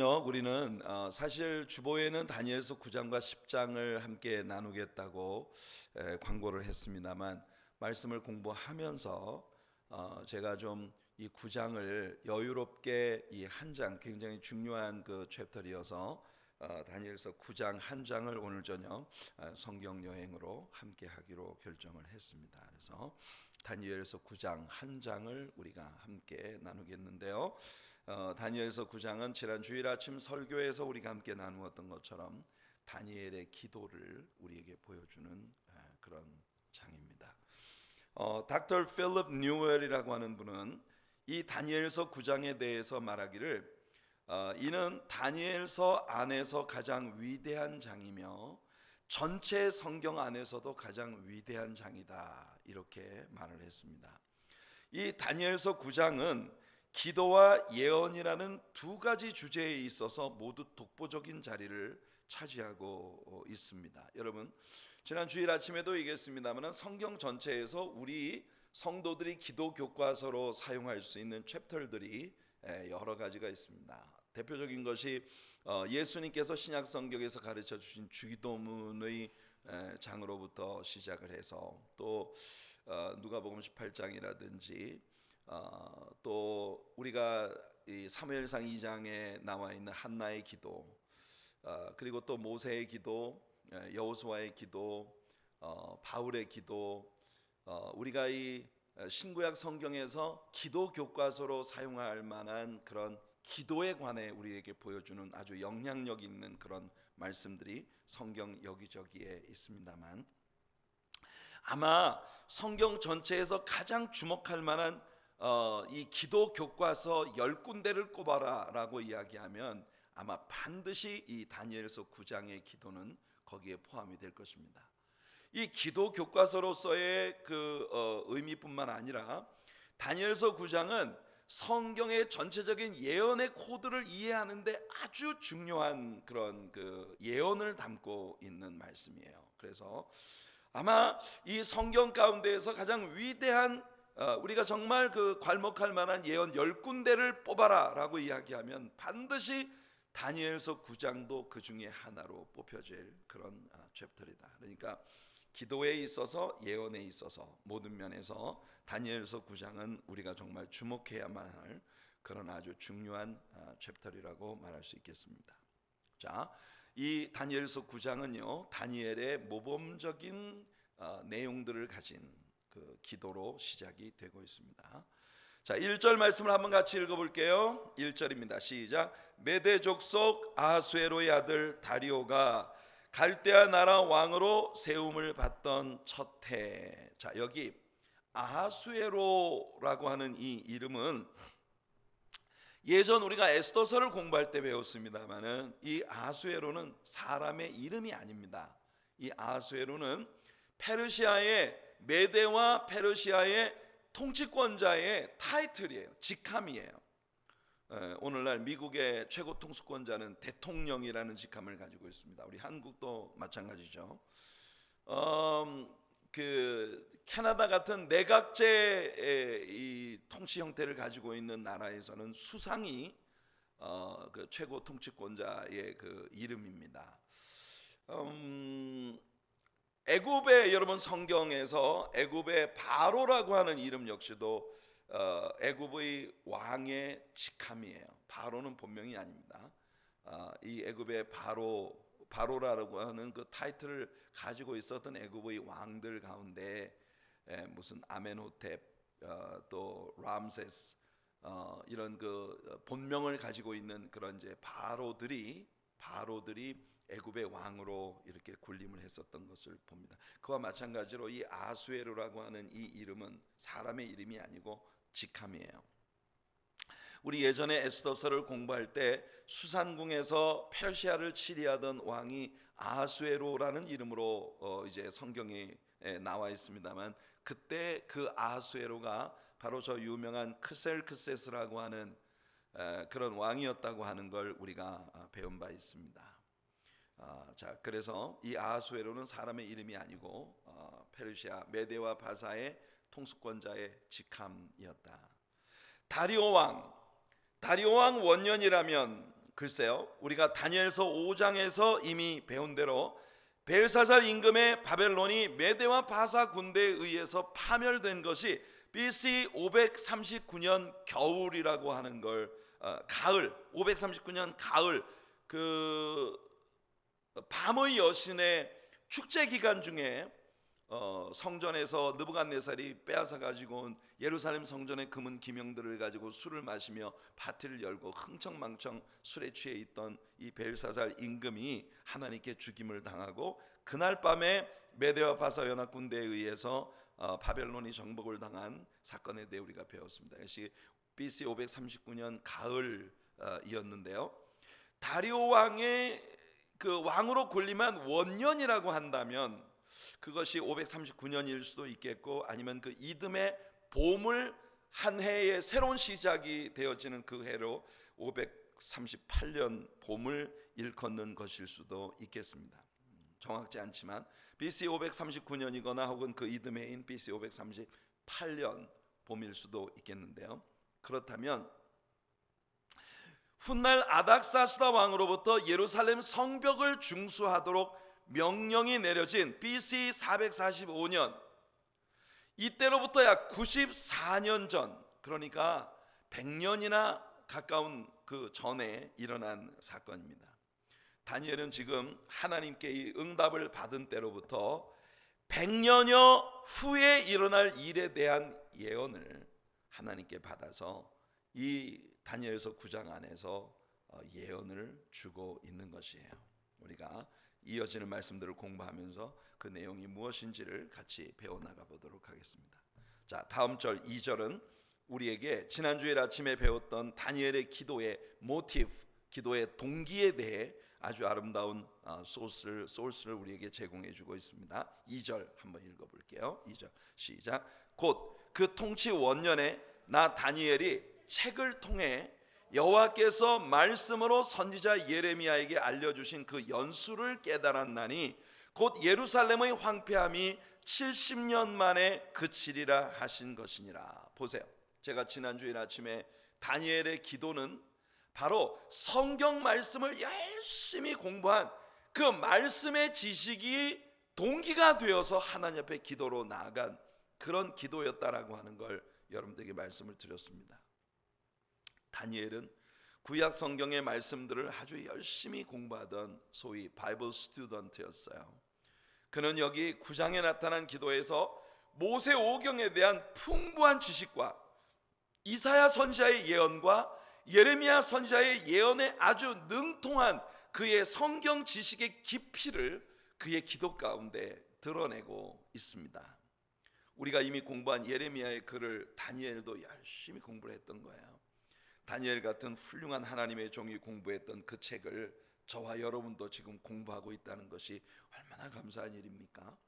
우리는 사실 주보에는 다니엘서 9장과 10장을 함께 나누겠다고 광고를 했습니다만 말씀을 공부하면서 제가 좀 이 9장을 여유롭게 이 한 장 굉장히 중요한 그 챕터이어서 다니엘서 9장 한 장을 오늘 저녁 성경 여행으로 함께 하기로 결정을 했습니다. 그래서 다니엘서 9장 한 장을 우리가 함께 나누겠는데요. 다니엘서 9장은 지난 주일 아침 설교에서 우리가 함께 나누었던 것처럼 다니엘의 기도를 우리에게 보여주는 그런 장입니다. 닥터 필립 뉴웰이라고 하는 분은 이 다니엘서 9장에 대해서 말하기를 이는 다니엘서 안에서 가장 위대한 장이며 전체 성경 안에서도 가장 위대한 장이다, 이렇게 말을 했습니다. 이 다니엘서 9장은 기도와 예언이라는 두 가지 주제에 있어서 모두 독보적인 자리를 차지하고 있습니다. 여러분, 지난 주일 아침에도 얘기했습니다만 성경 전체에서 우리 성도들이 기도 교과서로 사용할 수 있는 챕터들이 여러 가지가 있습니다. 대표적인 것이 예수님께서 신약 성경에서 가르쳐 주신 주기도문의 장으로부터 시작을 해서 또 누가복음 18장이라든지 또 우리가 이 사무엘상 2장에 나와 있는 한나의 기도, 그리고 또 모세의 기도, 여호수아의 기도, 바울의 기도, 우리가 이 신구약 성경에서 기도 교과서로 사용할 만한 그런 기도에 관해 우리에게 보여주는 아주 영향력 있는 그런 말씀들이 성경 여기저기에 있습니다만, 아마 성경 전체에서 가장 주목할 만한 이 기도 교과서 10군데를 꼽아라 라고 이야기하면 아마 반드시 이 다니엘서 9장의 기도는 거기에 포함이 될 것입니다. 이 기도 교과서로서의 그 의미뿐만 아니라 다니엘서 9장은 성경의 전체적인 예언의 코드를 이해하는데 아주 중요한 그런 그 예언을 담고 있는 말씀이에요. 그래서 아마 이 성경 가운데에서 가장 위대한, 우리가 정말 그 괄목할 만한 예언 10군데를 뽑아라 라고 이야기하면 반드시 다니엘서 9장도 그 중에 하나로 뽑혀질 그런 챕터이다. 그러니까 기도에 있어서 예언에 있어서 모든 면에서 다니엘서 9장은 우리가 정말 주목해야만 할 그런 아주 중요한 챕터이라고 말할 수 있겠습니다. 자, 이 다니엘서 9장은요 다니엘의 모범적인 내용들을 가진 그 기도로 시작이 되고 있습니다. 자, 1절 말씀을 한번 같이 읽어볼게요. 1절입니다. 시작. 메대 족속 아하수에로의 아들 다리오가 갈대아 나라 왕으로 세움을 받던 첫 해. 자, 여기 아하수에로라고 하는 이 이름은 예전 우리가 에스더서를 공부할 때 배웠습니다만은 이 아하수에로는 사람의 이름이 아닙니다. 이 아하수에로는 페르시아의 메대와 페르시아의 통치권자의 타이틀이에요. 직함이에요. 오늘날 미국의 최고 통수권자는 대통령이라는 직함을 가지고 있습니다. 우리 한국도 마찬가지죠. 그 캐나다 같은 내각제 이 통치 형태를 가지고 있는 나라에서는 수상이 그 최고 통치권자의 그 이름입니다. 애굽의 여러분 성경에서 애굽의 바로라고 하는 이름 역시도 애굽의 왕의 직함이에요. 바로는 본명이 아닙니다. 이 애굽의 바로라고 하는 그 타이틀을 가지고 있었던 애굽의 왕들 가운데 무슨 아멘호텝, 또 람세스, 이런 그 본명을 가지고 있는 그런 이제 바로들이 애굽의 왕으로 이렇게 군림을 했었던 것을 봅니다. 그와 마찬가지로 이 아수에로라고 하는 이 이름은 사람의 이름이 아니고 직함이에요. 우리 예전에 에스더서를 공부할 때 수산궁에서 페르시아를 치리하던 왕이 아하수에로라는 이름으로 이제 성경에 나와 있습니다만, 그때 그 아하수에로가 바로 저 유명한 크셀크세스라고 하는 그런 왕이었다고 하는 걸 우리가 배운 바 있습니다. 자, 그래서 이 아하수에로는 사람의 이름이 아니고 페르시아 메대와 바사의 통수권자의 직함이었다. 다리오 왕 원년이라면 글쎄요, 우리가 다니엘서 5장에서 이미 배운 대로 벨사살 임금의 바벨론이 메대와 바사 군대에 의해서 파멸된 것이 BC 539년 겨울이라고 하는 걸, 가을, 539년 가을, 그 밤의 여신의 축제 기간 중에 성전에서 느부갓네살이 빼앗아 가지고 온 예루살렘 성전의 금은 기명들을 가지고 술을 마시며 파티를 열고 흥청망청 술에 취해 있던 이 벨사살 임금이 하나님께 죽임을 당하고, 그날 밤에 메대와 바사 연합 군대에 의해서 바벨론이 정복을 당한 사건에 대해 우리가 배웠습니다. 이것이 BC 539년 가을이었는데요. 다리오 왕의 그 왕으로 군림한 원년이라고 한다면 그것이 539년일 수도 있겠고, 아니면 그 이듬해 봄을 한 해의 새로운 시작이 되어지는 그 해로 538년 봄을 일컫는 것일 수도 있겠습니다. 정확지 않지만 BC 539년이거나 혹은 그 이듬해인 BC 538년 봄일 수도 있겠는데요. 그렇다면 훗날 아닥사스다 왕으로부터 예루살렘 성벽을 중수하도록 명령이 내려진 BC 445년, 이때로부터 약 94년 전, 그러니까 100년이나 가까운 그 전에 일어난 사건입니다. 다니엘은 지금 하나님께 이 응답을 받은 때로부터 100년여 후에 일어날 일에 대한 예언을 하나님께 받아서 이 다니엘서 9장 안에서 예언을 주고 있는 것이에요. 우리가 이어지는 말씀들을 공부하면서 그 내용이 무엇인지를 같이 배워나가 보도록 하겠습니다. 자, 다음 절 2절은 우리에게 지난주일 아침에 배웠던 다니엘의 기도의 모티브, 기도의 동기에 대해 아주 아름다운 소스를 우리에게 제공해 주고 있습니다. 2절 한번 읽어볼게요. 2절 시작. 곧 그 통치 원년에 나 다니엘이 책을 통해 여호와께서 말씀으로 선지자 예레미야에게 알려주신 그 연수를 깨달았나니 곧 예루살렘의 황폐함이 70년 만에 그치리라 하신 것이니라. 보세요, 제가 지난주일 아침에 다니엘의 기도는 바로 성경 말씀을 열심히 공부한 그 말씀의 지식이 동기가 되어서 하나님 앞에 기도로 나아간 그런 기도였다라고 하는 걸 여러분들에게 말씀을 드렸습니다. 다니엘은 구약 성경의 말씀들을 아주 열심히 공부하던 소위 바이블 스튜던트였어요. 그는 여기 9장에 나타난 기도에서 모세 오경에 대한 풍부한 지식과 이사야 선지자의 예언과 예레미야 선지자의 예언에 아주 능통한 그의 성경 지식의 깊이를 그의 기도 가운데 드러내고 있습니다. 우리가 이미 공부한 예레미야의 글을 다니엘도 열심히 공부를 했던 거예요. 다니엘 같은 훌륭한 하나님의 종이 공부했던 그 책을 저와 여러분도 지금 공부하고 있다는 것이 얼마나 감사한 일입니까?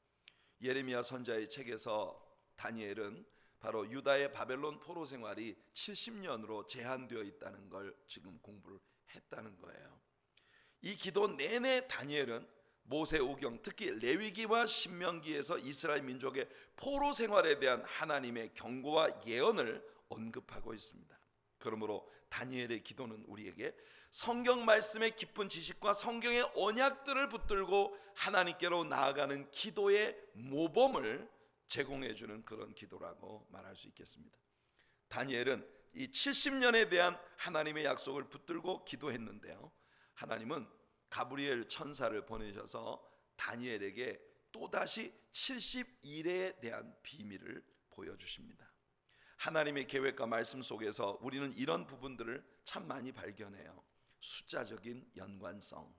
예레미야 선지자의 책에서 다니엘은 바로 유다의 바벨론 포로 생활이 70년으로 제한되어 있다는 걸 지금 공부를 했다는 거예요. 이 기도 내내 다니엘은 모세오경, 특히 레위기와 신명기에서 이스라엘 민족의 포로 생활에 대한 하나님의 경고와 예언을 언급하고 있습니다. 그러므로 다니엘의 기도는 우리에게 성경 말씀의 깊은 지식과 성경의 언약들을 붙들고 하나님께로 나아가는 기도의 모범을 제공해 주는 그런 기도라고 말할 수 있겠습니다. 다니엘은 이 70년에 대한 하나님의 약속을 붙들고 기도했는데요, 하나님은 가브리엘 천사를 보내셔서 다니엘에게 또다시 70일에 대한 비밀을 보여주십니다. 하나님의 계획과 말씀 속에서 우리는 이런 부분들을 참 많이 발견해요. 숫자적인 연관성,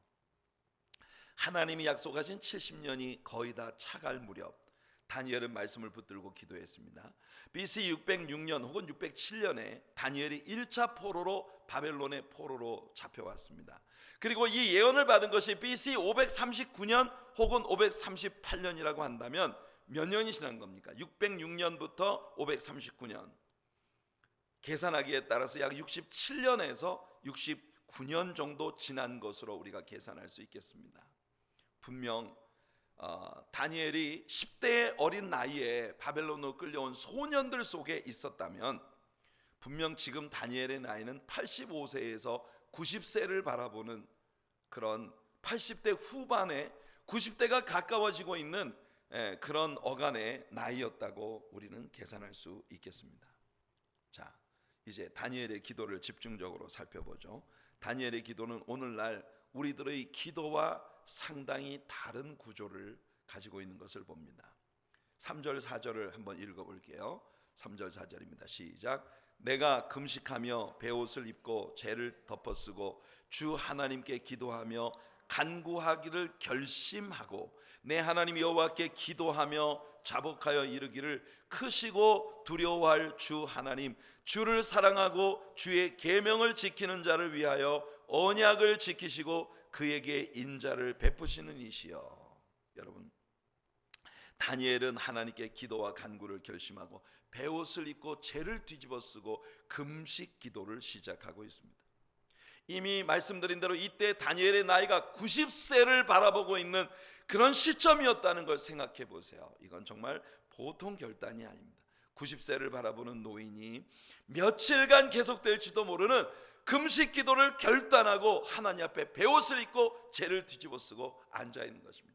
하나님이 약속하신 70년이 거의 다 차갈 무렵 다니엘은 말씀을 붙들고 기도했습니다. BC 606년 혹은 607년에 다니엘이 1차 포로로 바벨론의 포로로 잡혀왔습니다. 그리고 이 예언을 받은 것이 BC 539년 혹은 538년이라고 한다면 몇 년이 지난 겁니까? 606년부터 539년, 계산하기에 따라서 약 67년에서 69년 정도 지난 것으로 우리가 계산할 수 있겠습니다. 분명 다니엘이 10대의 어린 나이에 바벨론으로 끌려온 소년들 속에 있었다면 분명 지금 다니엘의 나이는 85세에서 90세를 바라보는 그런 80대 후반에 90대가 가까워지고 있는 그런 어간의 나이였다고 우리는 계산할 수 있겠습니다. 자, 이제 다니엘의 기도를 집중적으로 살펴보죠. 다니엘의 기도는 오늘날 우리들의 기도와 상당히 다른 구조를 가지고 있는 것을 봅니다. 3절 4절을 한번 읽어볼게요. 3절 4절입니다. 시작. 내가 금식하며 베옷을 입고 죄를 덮어쓰고 주 하나님께 기도하며 간구하기를 결심하고 내 하나님 여호와께 기도하며 자복하여 이르기를 크시고 두려워할 주 하나님, 주를 사랑하고 주의 계명을 지키는 자를 위하여 언약을 지키시고 그에게 인자를 베푸시는 이시여. 여러분, 다니엘은 하나님께 기도와 간구를 결심하고 베옷을 입고 죄를 뒤집어 쓰고 금식 기도를 시작하고 있습니다. 이미 말씀드린 대로 이때 다니엘의 나이가 90세를 바라보고 있는 그런 시점이었다는 걸 생각해 보세요. 이건 정말 보통 결단이 아닙니다. 90세를 바라보는 노인이 며칠간 계속될지도 모르는 금식 기도를 결단하고 하나님 앞에 베옷을 입고 죄를 뒤집어 쓰고 앉아 있는 것입니다.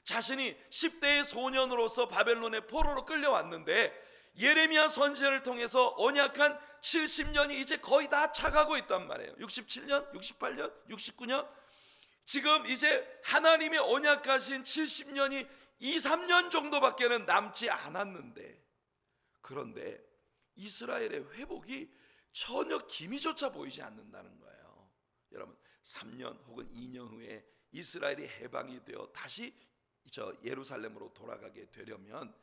자신이 10대의 소년으로서 바벨론의 포로로 끌려왔는데 예레미야 선지자를 통해서 언약한 70년이 이제 거의 다 차가고 있단 말이에요. 67년, 68년, 69년. 지금 이제 하나님의 언약하신 70년이 2, 3년 정도밖에는 남지 않았는데, 그런데 이스라엘의 회복이 전혀 기미조차 보이지 않는다는 거예요. 여러분, 3년 혹은 2년 후에 이스라엘이 해방이 되어 다시 예루살렘으로 돌아가게 되려면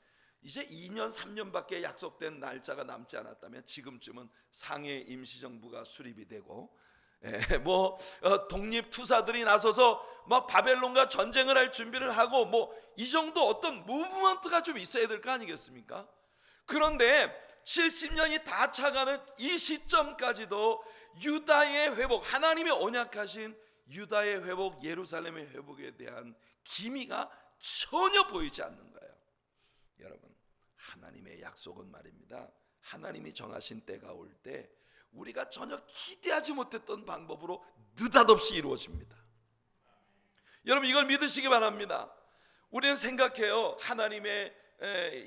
이제 2년 3년밖에 약속된 날짜가 남지 않았다면 지금쯤은 상해 임시정부가 수립이 되고 독립투사들이 나서서 막 바벨론과 전쟁을 할 준비를 하고 이 정도 어떤 무브먼트가 좀 있어야 될 거 아니겠습니까? 그런데 70년이 다 차가는 이 시점까지도 유다의 회복, 하나님의 언약하신 유다의 회복, 예루살렘의 회복에 대한 기미가 전혀 보이지 않는 거예요. 여러분, 하나님의 약속은 말입니다, 하나님이 정하신 때가 올 때 우리가 전혀 기대하지 못했던 방법으로 느닷없이 이루어집니다. 여러분, 이걸 믿으시기 바랍니다. 우리는 생각해요. 하나님의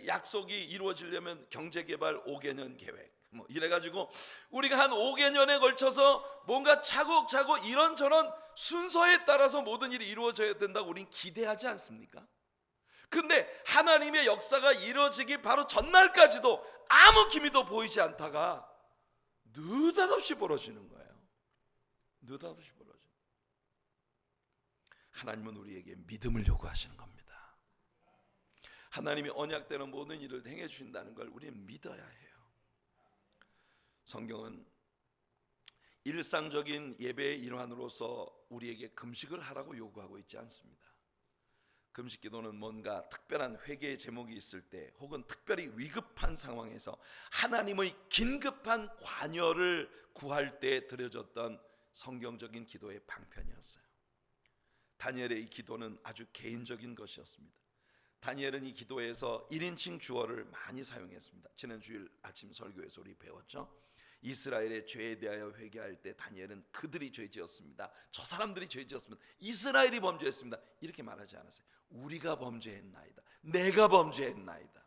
약속이 이루어지려면 경제개발 5개년 계획 이래가지고 우리가 한 5개년에 걸쳐서 뭔가 차곡차곡 이런저런 순서에 따라서 모든 일이 이루어져야 된다고 우린 기대하지 않습니까? 근데 하나님의 역사가 이루어지기 바로 전날까지도 아무 기미도 보이지 않다가 느닷없이 벌어지는 거예요. 느닷없이 벌어지는. 하나님은 우리에게 믿음을 요구하시는 겁니다. 하나님이 언약되는 모든 일을 행해 주신다는 걸 우리는 믿어야 해요. 성경은 일상적인 예배의 일환으로서 우리에게 금식을 하라고 요구하고 있지 않습니다. 금식 기도는 뭔가 특별한 회개의 제목이 있을 때 혹은 특별히 위급한 상황에서 하나님의 긴급한 관여를 구할 때 드려졌던 성경적인 기도의 방편이었어요. 다니엘의 이 기도는 아주 개인적인 것이었습니다. 다니엘은 이 기도에서 1인칭 주어를 많이 사용했습니다. 지난 주일 아침 설교에서 우리 배웠죠. 이스라엘의 죄에 대하여 회개할 때 다니엘은 그들이 죄지었습니다, 저 사람들이 죄지었습니다, 이스라엘이 범죄했습니다 이렇게 말하지 않았어요. 우리가 범죄했나이다, 내가 범죄했나이다.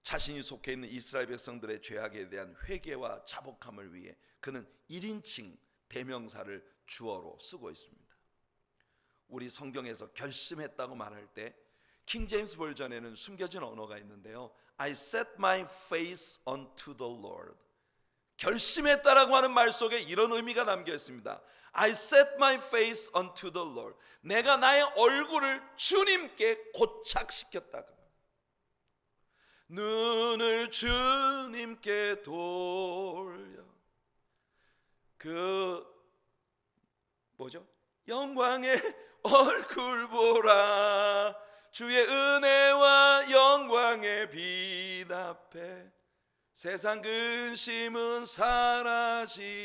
자신이 속해 있는 이스라엘 백성들의 죄악에 대한 회개와 자복함을 위해 그는 1인칭 대명사를 주어로 쓰고 있습니다. 우리 성경에서 결심했다고 말할 때 킹 제임스 버전에는 숨겨진 언어가 있는데요, I set my face unto the Lord. 결심했다라고 하는 말 속에 이런 의미가 담겨 있습니다. I set my face unto the Lord. 내가 나의 얼굴을 주님께 고착시켰다. 눈을 주님께 돌려 영광의 얼굴 보라, 주의 은혜와 영광의 빛 앞에 세상 근심은 사라지리.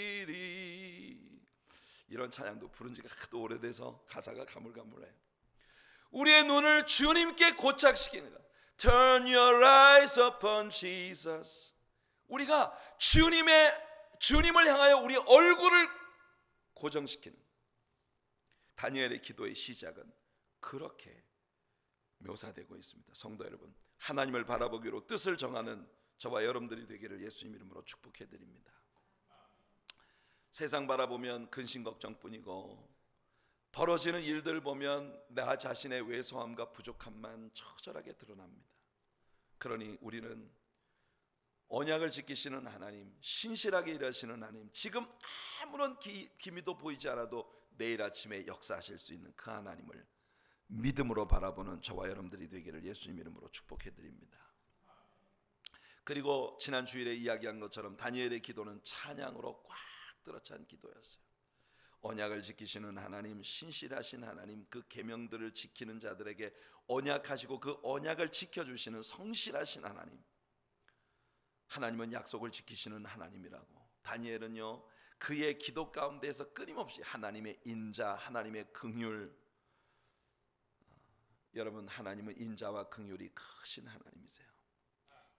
이런 찬양도 부른 지가 하도 오래돼서 가사가 가물가물해요. 우리의 눈을 주님께 고착시키는 것. Turn your eyes upon Jesus. 우리가 주님을 향하여 우리 얼굴을 고정시키는 다니엘의 기도의 시작은 그렇게 묘사되고 있습니다. 성도 여러분, 하나님을 바라보기로 뜻을 정하는 저와 여러분들이 되기를 예수님 이름으로 축복해 드립니다. 세상 바라보면 근심 걱정뿐이고 벌어지는 일들 보면 나 자신의 왜소함과 부족함만 처절하게 드러납니다. 그러니 우리는 언약을 지키시는 하나님, 신실하게 일하시는 하나님, 지금 아무런 기미도 보이지 않아도 내일 아침에 역사하실 수 있는 그 하나님을 믿음으로 바라보는 저와 여러분들이 되기를 예수님 이름으로 축복해 드립니다. 그리고 지난 주일에 이야기한 것처럼 다니엘의 기도는 찬양으로 꽉 들어찬 기도였어요. 언약을 지키시는 하나님, 신실하신 하나님, 그 계명들을 지키는 자들에게 언약하시고 그 언약을 지켜주시는 성실하신 하나님, 하나님은 약속을 지키시는 하나님이라고. 다니엘은요, 그의 기도 가운데에서 끊임없이 하나님의 인자, 하나님의 긍휼, 여러분, 하나님은 인자와 긍휼이 크신 하나님이세요.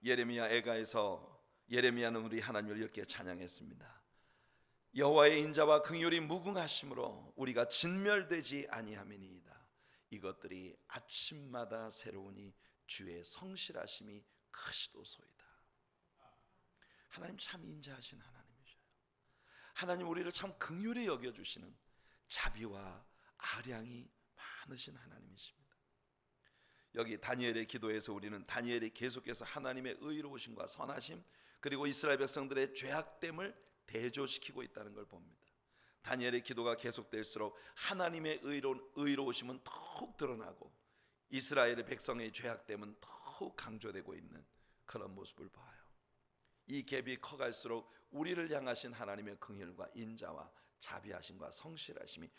예레미야 애가에서 예레미야는 우리 하나님을 이렇게 찬양했습니다. 여호와의 인자와 긍휼이 무궁하심으로 우리가 진멸되지 아니함이니이다. 이것들이 아침마다 새로우니 주의 성실하심이 크시도소이다. 하나님 참 인자하신 하나님이셔요. 하나님 우리를 참 긍휼히 여겨주시는 자비와 아량이 많으신 하나님이십니다. 여기 다니엘의 기도에서 우리는 다니엘이 계속해서 하나님의 의로우심과 선하심, 그리고 이스라엘 백성들의 죄악됨을 대조시키고 있다는 걸 봅니다. 다니엘의 기도가 계속될수록 하나님의 의로우심은 더욱 드러나고 이스라엘의 백성의 죄악됨은 더욱 강조되고 있는 그런 모습을 봐요. 이 갭이 커갈수록 우리를 향하신 하나님의 긍휼과 인자와 자비하심과 성실하심이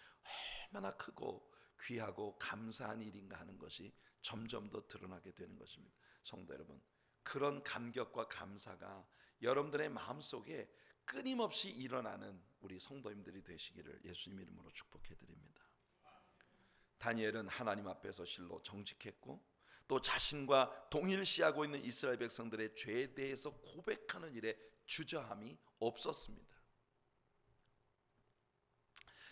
얼마나 크고 귀하고 감사한 일인가 하는 것이 점점 더 드러나게 되는 것입니다. 성도 여러분, 그런 감격과 감사가 여러분들의 마음속에 끊임없이 일어나는 우리 성도님들이 되시기를 예수님 이름으로 축복해 드립니다. 다니엘은 하나님 앞에서 실로 정직했고 또 자신과 동일시하고 있는 이스라엘 백성들의 죄에 대해서 고백하는 일에 주저함이 없었습니다.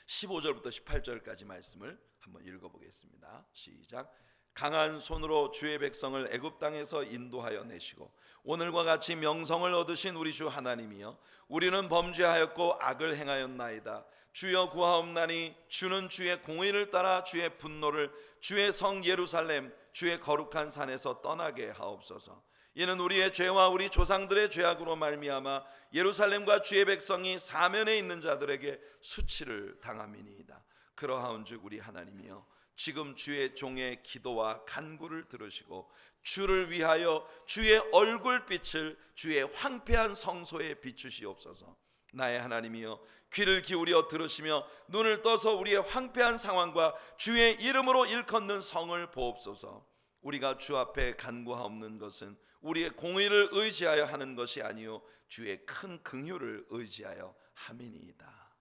15절부터 18절까지 말씀을 한번 읽어보겠습니다. 시작. 강한 손으로 주의 백성을 애굽 땅에서 인도하여 내시고 오늘과 같이 명성을 얻으신 우리 주 하나님이여, 우리는 범죄하였고 악을 행하였나이다. 주여 구하옵나니 주는 주의 공의를 따라 주의 분노를 주의 성 예루살렘 주의 거룩한 산에서 떠나게 하옵소서. 이는 우리의 죄와 우리 조상들의 죄악으로 말미암아 예루살렘과 주의 백성이 사면에 있는 자들에게 수치를 당함이니이다. 그러하온즉 우리 하나님이여, 지금 주의 종의 기도와 간구를 들으시고 주를 위하여 주의 얼굴빛을 주의 황폐한 성소에 비추시옵소서. 나의 하나님이여, 귀를 기울여 들으시며 눈을 떠서 우리의 황폐한 상황과 주의 이름으로 일컫는 성을 보옵소서. 우리가 주 앞에 간구하옵는 것은 우리의 공의를 의지하여 하는 것이 아니요 주의 큰 긍휼을 의지하여 함이니이다.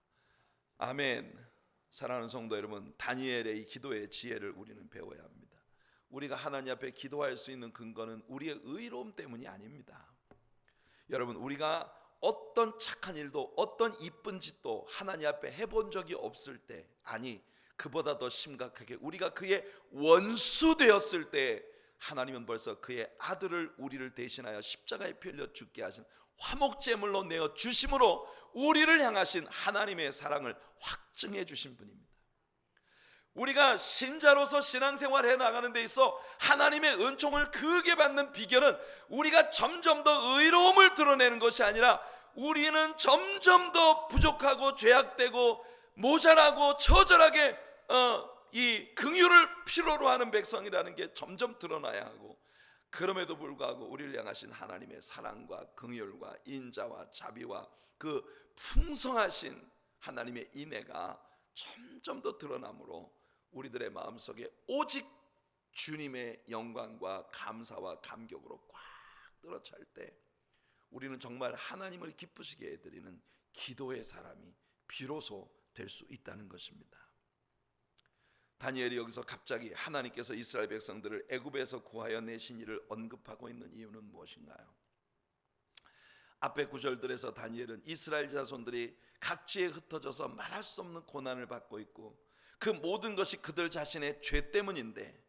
아멘. 사랑하는 성도 여러분, 다니엘의 이 기도의 지혜를 우리는 배워야 합니다. 우리가 하나님 앞에 기도할 수 있는 근거는 우리의 의로움 때문이 아닙니다. 여러분, 우리가 어떤 착한 일도 어떤 이쁜 짓도 하나님 앞에 해본 적이 없을 때, 아니 그보다 더 심각하게 우리가 그의 원수 되었을 때 하나님은 벌써 그의 아들을 우리를 대신하여 십자가에 필려 죽게 하신 화목제물로 내어 주심으로 우리를 향하신 하나님의 사랑을 확증해 주신 분입니다. 우리가 신자로서 신앙생활 해나가는 데 있어 하나님의 은총을 크게 받는 비결은 우리가 점점 더 의로움을 드러내는 것이 아니라 우리는 점점 더 부족하고 죄악되고 모자라고 처절하게 이 긍휼을 필요로 하는 백성이라는 게 점점 드러나야 하고, 그럼에도 불구하고 우리를 향하신 하나님의 사랑과 긍휼과 인자와 자비와 그 풍성하신 하나님의 인애가 점점 더 드러나므로 우리들의 마음속에 오직 주님의 영광과 감사와 감격으로 꽉 들어찰 때 우리는 정말 하나님을 기쁘시게 해드리는 기도의 사람이 비로소 될 수 있다는 것입니다. 다니엘이 여기서 갑자기 하나님께서 이스라엘 백성들을 애굽에서 구하여 내신 일을 언급하고 있는 이유는 무엇인가요? 앞에 구절들에서 다니엘은 이스라엘 자손들이 각지에 흩어져서 말할 수 없는 고난을 받고 있고 그 모든 것이 그들 자신의 죄 때문인데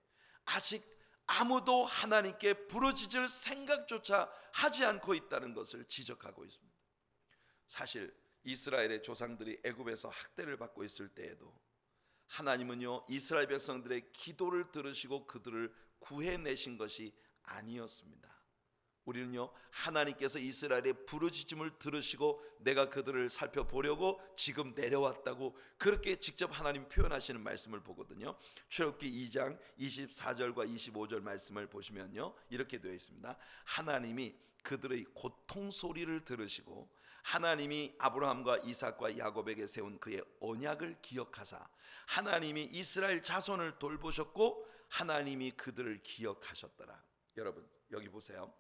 아직 아무도 하나님께 부르짖을 생각조차 하지 않고 있다는 것을 지적하고 있습니다. 사실 이스라엘의 조상들이 애굽에서 학대를 받고 있을 때에도 하나님은요 이스라엘 백성들의 기도를 들으시고 그들을 구해내신 것이 아니었습니다. 우리는요 하나님께서 이스라엘의 부르짖음을 들으시고 내가 그들을 살펴보려고 지금 내려왔다고 그렇게 직접 하나님 표현하시는 말씀을 보거든요. 출애굽기 2장 24절과 25절 말씀을 보시면요 이렇게 되어 있습니다. 하나님이 그들의 고통 소리를 들으시고 하나님이 아브라함과 이삭과 야곱에게 세운 그의 언약을 기억하사 하나님이 이스라엘 자손을 돌보셨고 하나님이 그들을 기억하셨더라. 여러분 여기 보세요.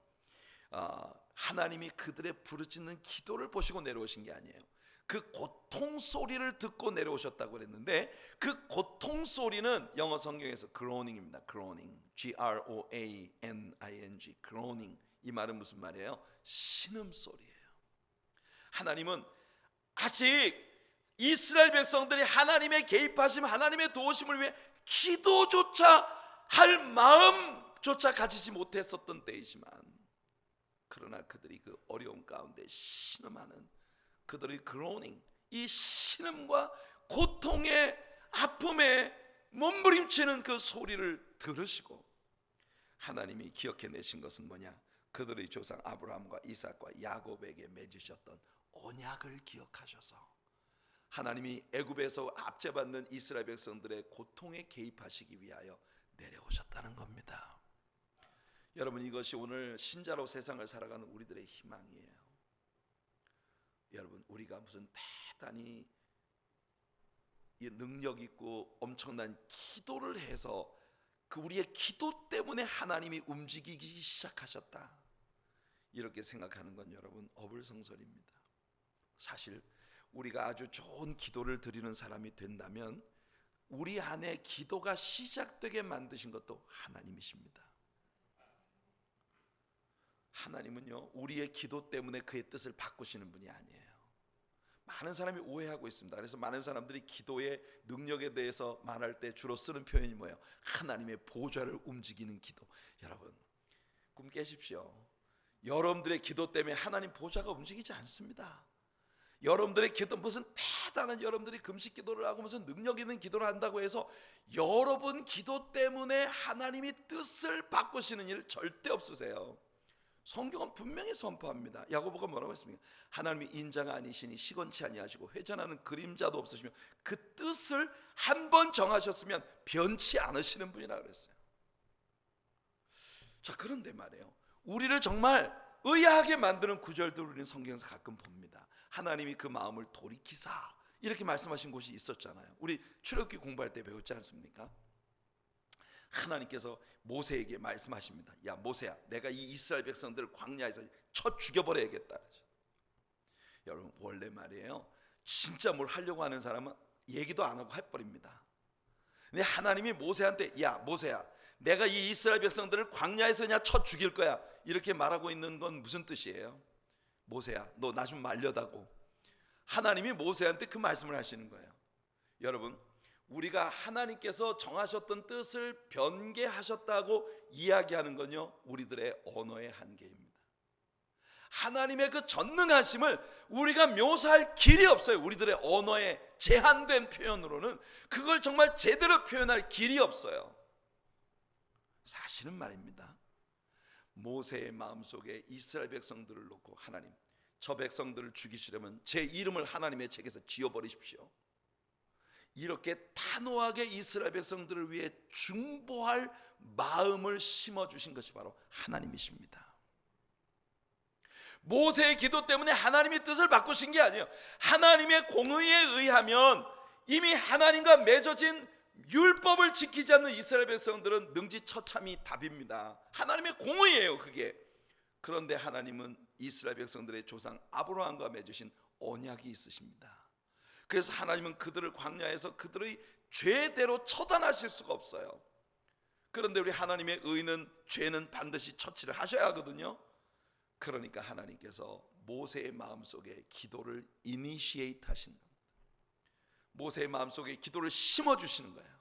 하나님이 그들의 부르짖는 기도를 보시고 내려오신 게 아니에요. 그 고통 소리를 듣고 내려오셨다고 그랬는데 그 고통 소리는 영어 성경에서 groaning입니다. groaning, G-R-O-A-N-I-N-G, groaning. 이 말은 무슨 말이에요? 신음소리예요. 하나님은 아직 이스라엘 백성들이 하나님의 개입하심, 하나님의 도우심을 위해 기도조차 할 마음조차 가지지 못했었던 때이지만 그러나 그들이 그 어려움 가운데 신음하는 그들의 groaning, 이 신음과 고통의 아픔에 몸부림치는 그 소리를 들으시고 하나님이 기억해내신 것은 뭐냐? 그들의 조상 아브라함과 이삭과 야곱에게 맺으셨던 언약을 기억하셔서 하나님이 애굽에서 압제받는 이스라엘 백성들의 고통에 개입하시기 위하여 내려오셨다는 겁니다. 여러분 이것이 오늘 신자로 세상을 살아가는 우리들의 희망이에요. 여러분 우리가 무슨 대단히 능력 있고 엄청난 기도를 해서 그 우리의 기도 때문에 하나님이 움직이기 시작하셨다 이렇게 생각하는 건 여러분 어불성설입니다. 사실 우리가 아주 좋은 기도를 드리는 사람이 된다면 우리 안에 기도가 시작되게 만드신 것도 하나님이십니다. 하나님은요 우리의 기도 때문에 그의 뜻을 바꾸시는 분이 아니에요. 많은 사람이 오해하고 있습니다. 그래서 많은 사람들이 기도의 능력에 대해서 말할 때 주로 쓰는 표현이 뭐예요? 하나님의 보좌를 움직이는 기도. 여러분 꿈 깨십시오. 여러분들의 기도 때문에 하나님 보좌가 움직이지 않습니다. 여러분들의 기도 무슨 대단한 여러분들이 금식 기도를 하고 무슨 능력 있는 기도를 한다고 해서 여러분 기도 때문에 하나님이 뜻을 바꾸시는 일 절대 없으세요. 성경은 분명히 선포합니다. 야고보가 뭐라고 했습니까? 하나님이 인자가 아니시니 시건치 아니하시고 회전하는 그림자도 없으시며 그 뜻을 한 번 정하셨으면 변치 않으시는 분이라 그랬어요. 자 그런데 말이에요. 우리를 정말 의아하게 만드는 구절들을 우리는 성경에서 가끔 봅니다. 하나님이 그 마음을 돌이키사 이렇게 말씀하신 곳이 있었잖아요. 우리 출애굽기 공부할 때 배웠지 않습니까? 하나님께서 모세에게 말씀하십니다. 야 모세야 내가 이 이스라엘 백성들을 광야에서 쳐 죽여버려야겠다. 여러분 원래 말이에요 진짜 뭘 하려고 하는 사람은 얘기도 안 하고 해버립니다. 근데 하나님이 모세한테 야 모세야 내가 이 이스라엘 백성들을 광야에서 그냥 쳐 죽일 거야 이렇게 말하고 있는 건 무슨 뜻이에요? 모세야 너 나 좀 말려다고 하나님이 모세한테 그 말씀을 하시는 거예요. 여러분 우리가 하나님께서 정하셨던 뜻을 변개하셨다고 이야기하는 건요 우리들의 언어의 한계입니다. 하나님의 그 전능하심을 우리가 묘사할 길이 없어요. 우리들의 언어의 제한된 표현으로는 그걸 정말 제대로 표현할 길이 없어요. 사실은 말입니다. 모세의 마음속에 이스라엘 백성들을 놓고 하나님 저 백성들을 죽이시려면 제 이름을 하나님의 책에서 지워버리십시오. 이렇게 단호하게 이스라엘 백성들을 위해 중보할 마음을 심어주신 것이 바로 하나님이십니다. 모세의 기도 때문에 하나님의 뜻을 바꾸신 게 아니에요. 하나님의 공의에 의하면 이미 하나님과 맺어진 율법을 지키지 않는 이스라엘 백성들은 능지처참이 답입니다. 하나님의 공의예요 그게. 그런데 하나님은 이스라엘 백성들의 조상 아브라함과 맺으신 언약이 있으십니다. 그래서 하나님은 그들을 광야에서 그들의 죄대로 처단하실 수가 없어요. 그런데 우리 하나님의 의는 죄는 반드시 처치를 하셔야 하거든요. 그러니까 하나님께서 모세의 마음속에 기도를 이니시에이트 하신 겁니다. 모세의 마음속에 기도를 심어주시는 거예요.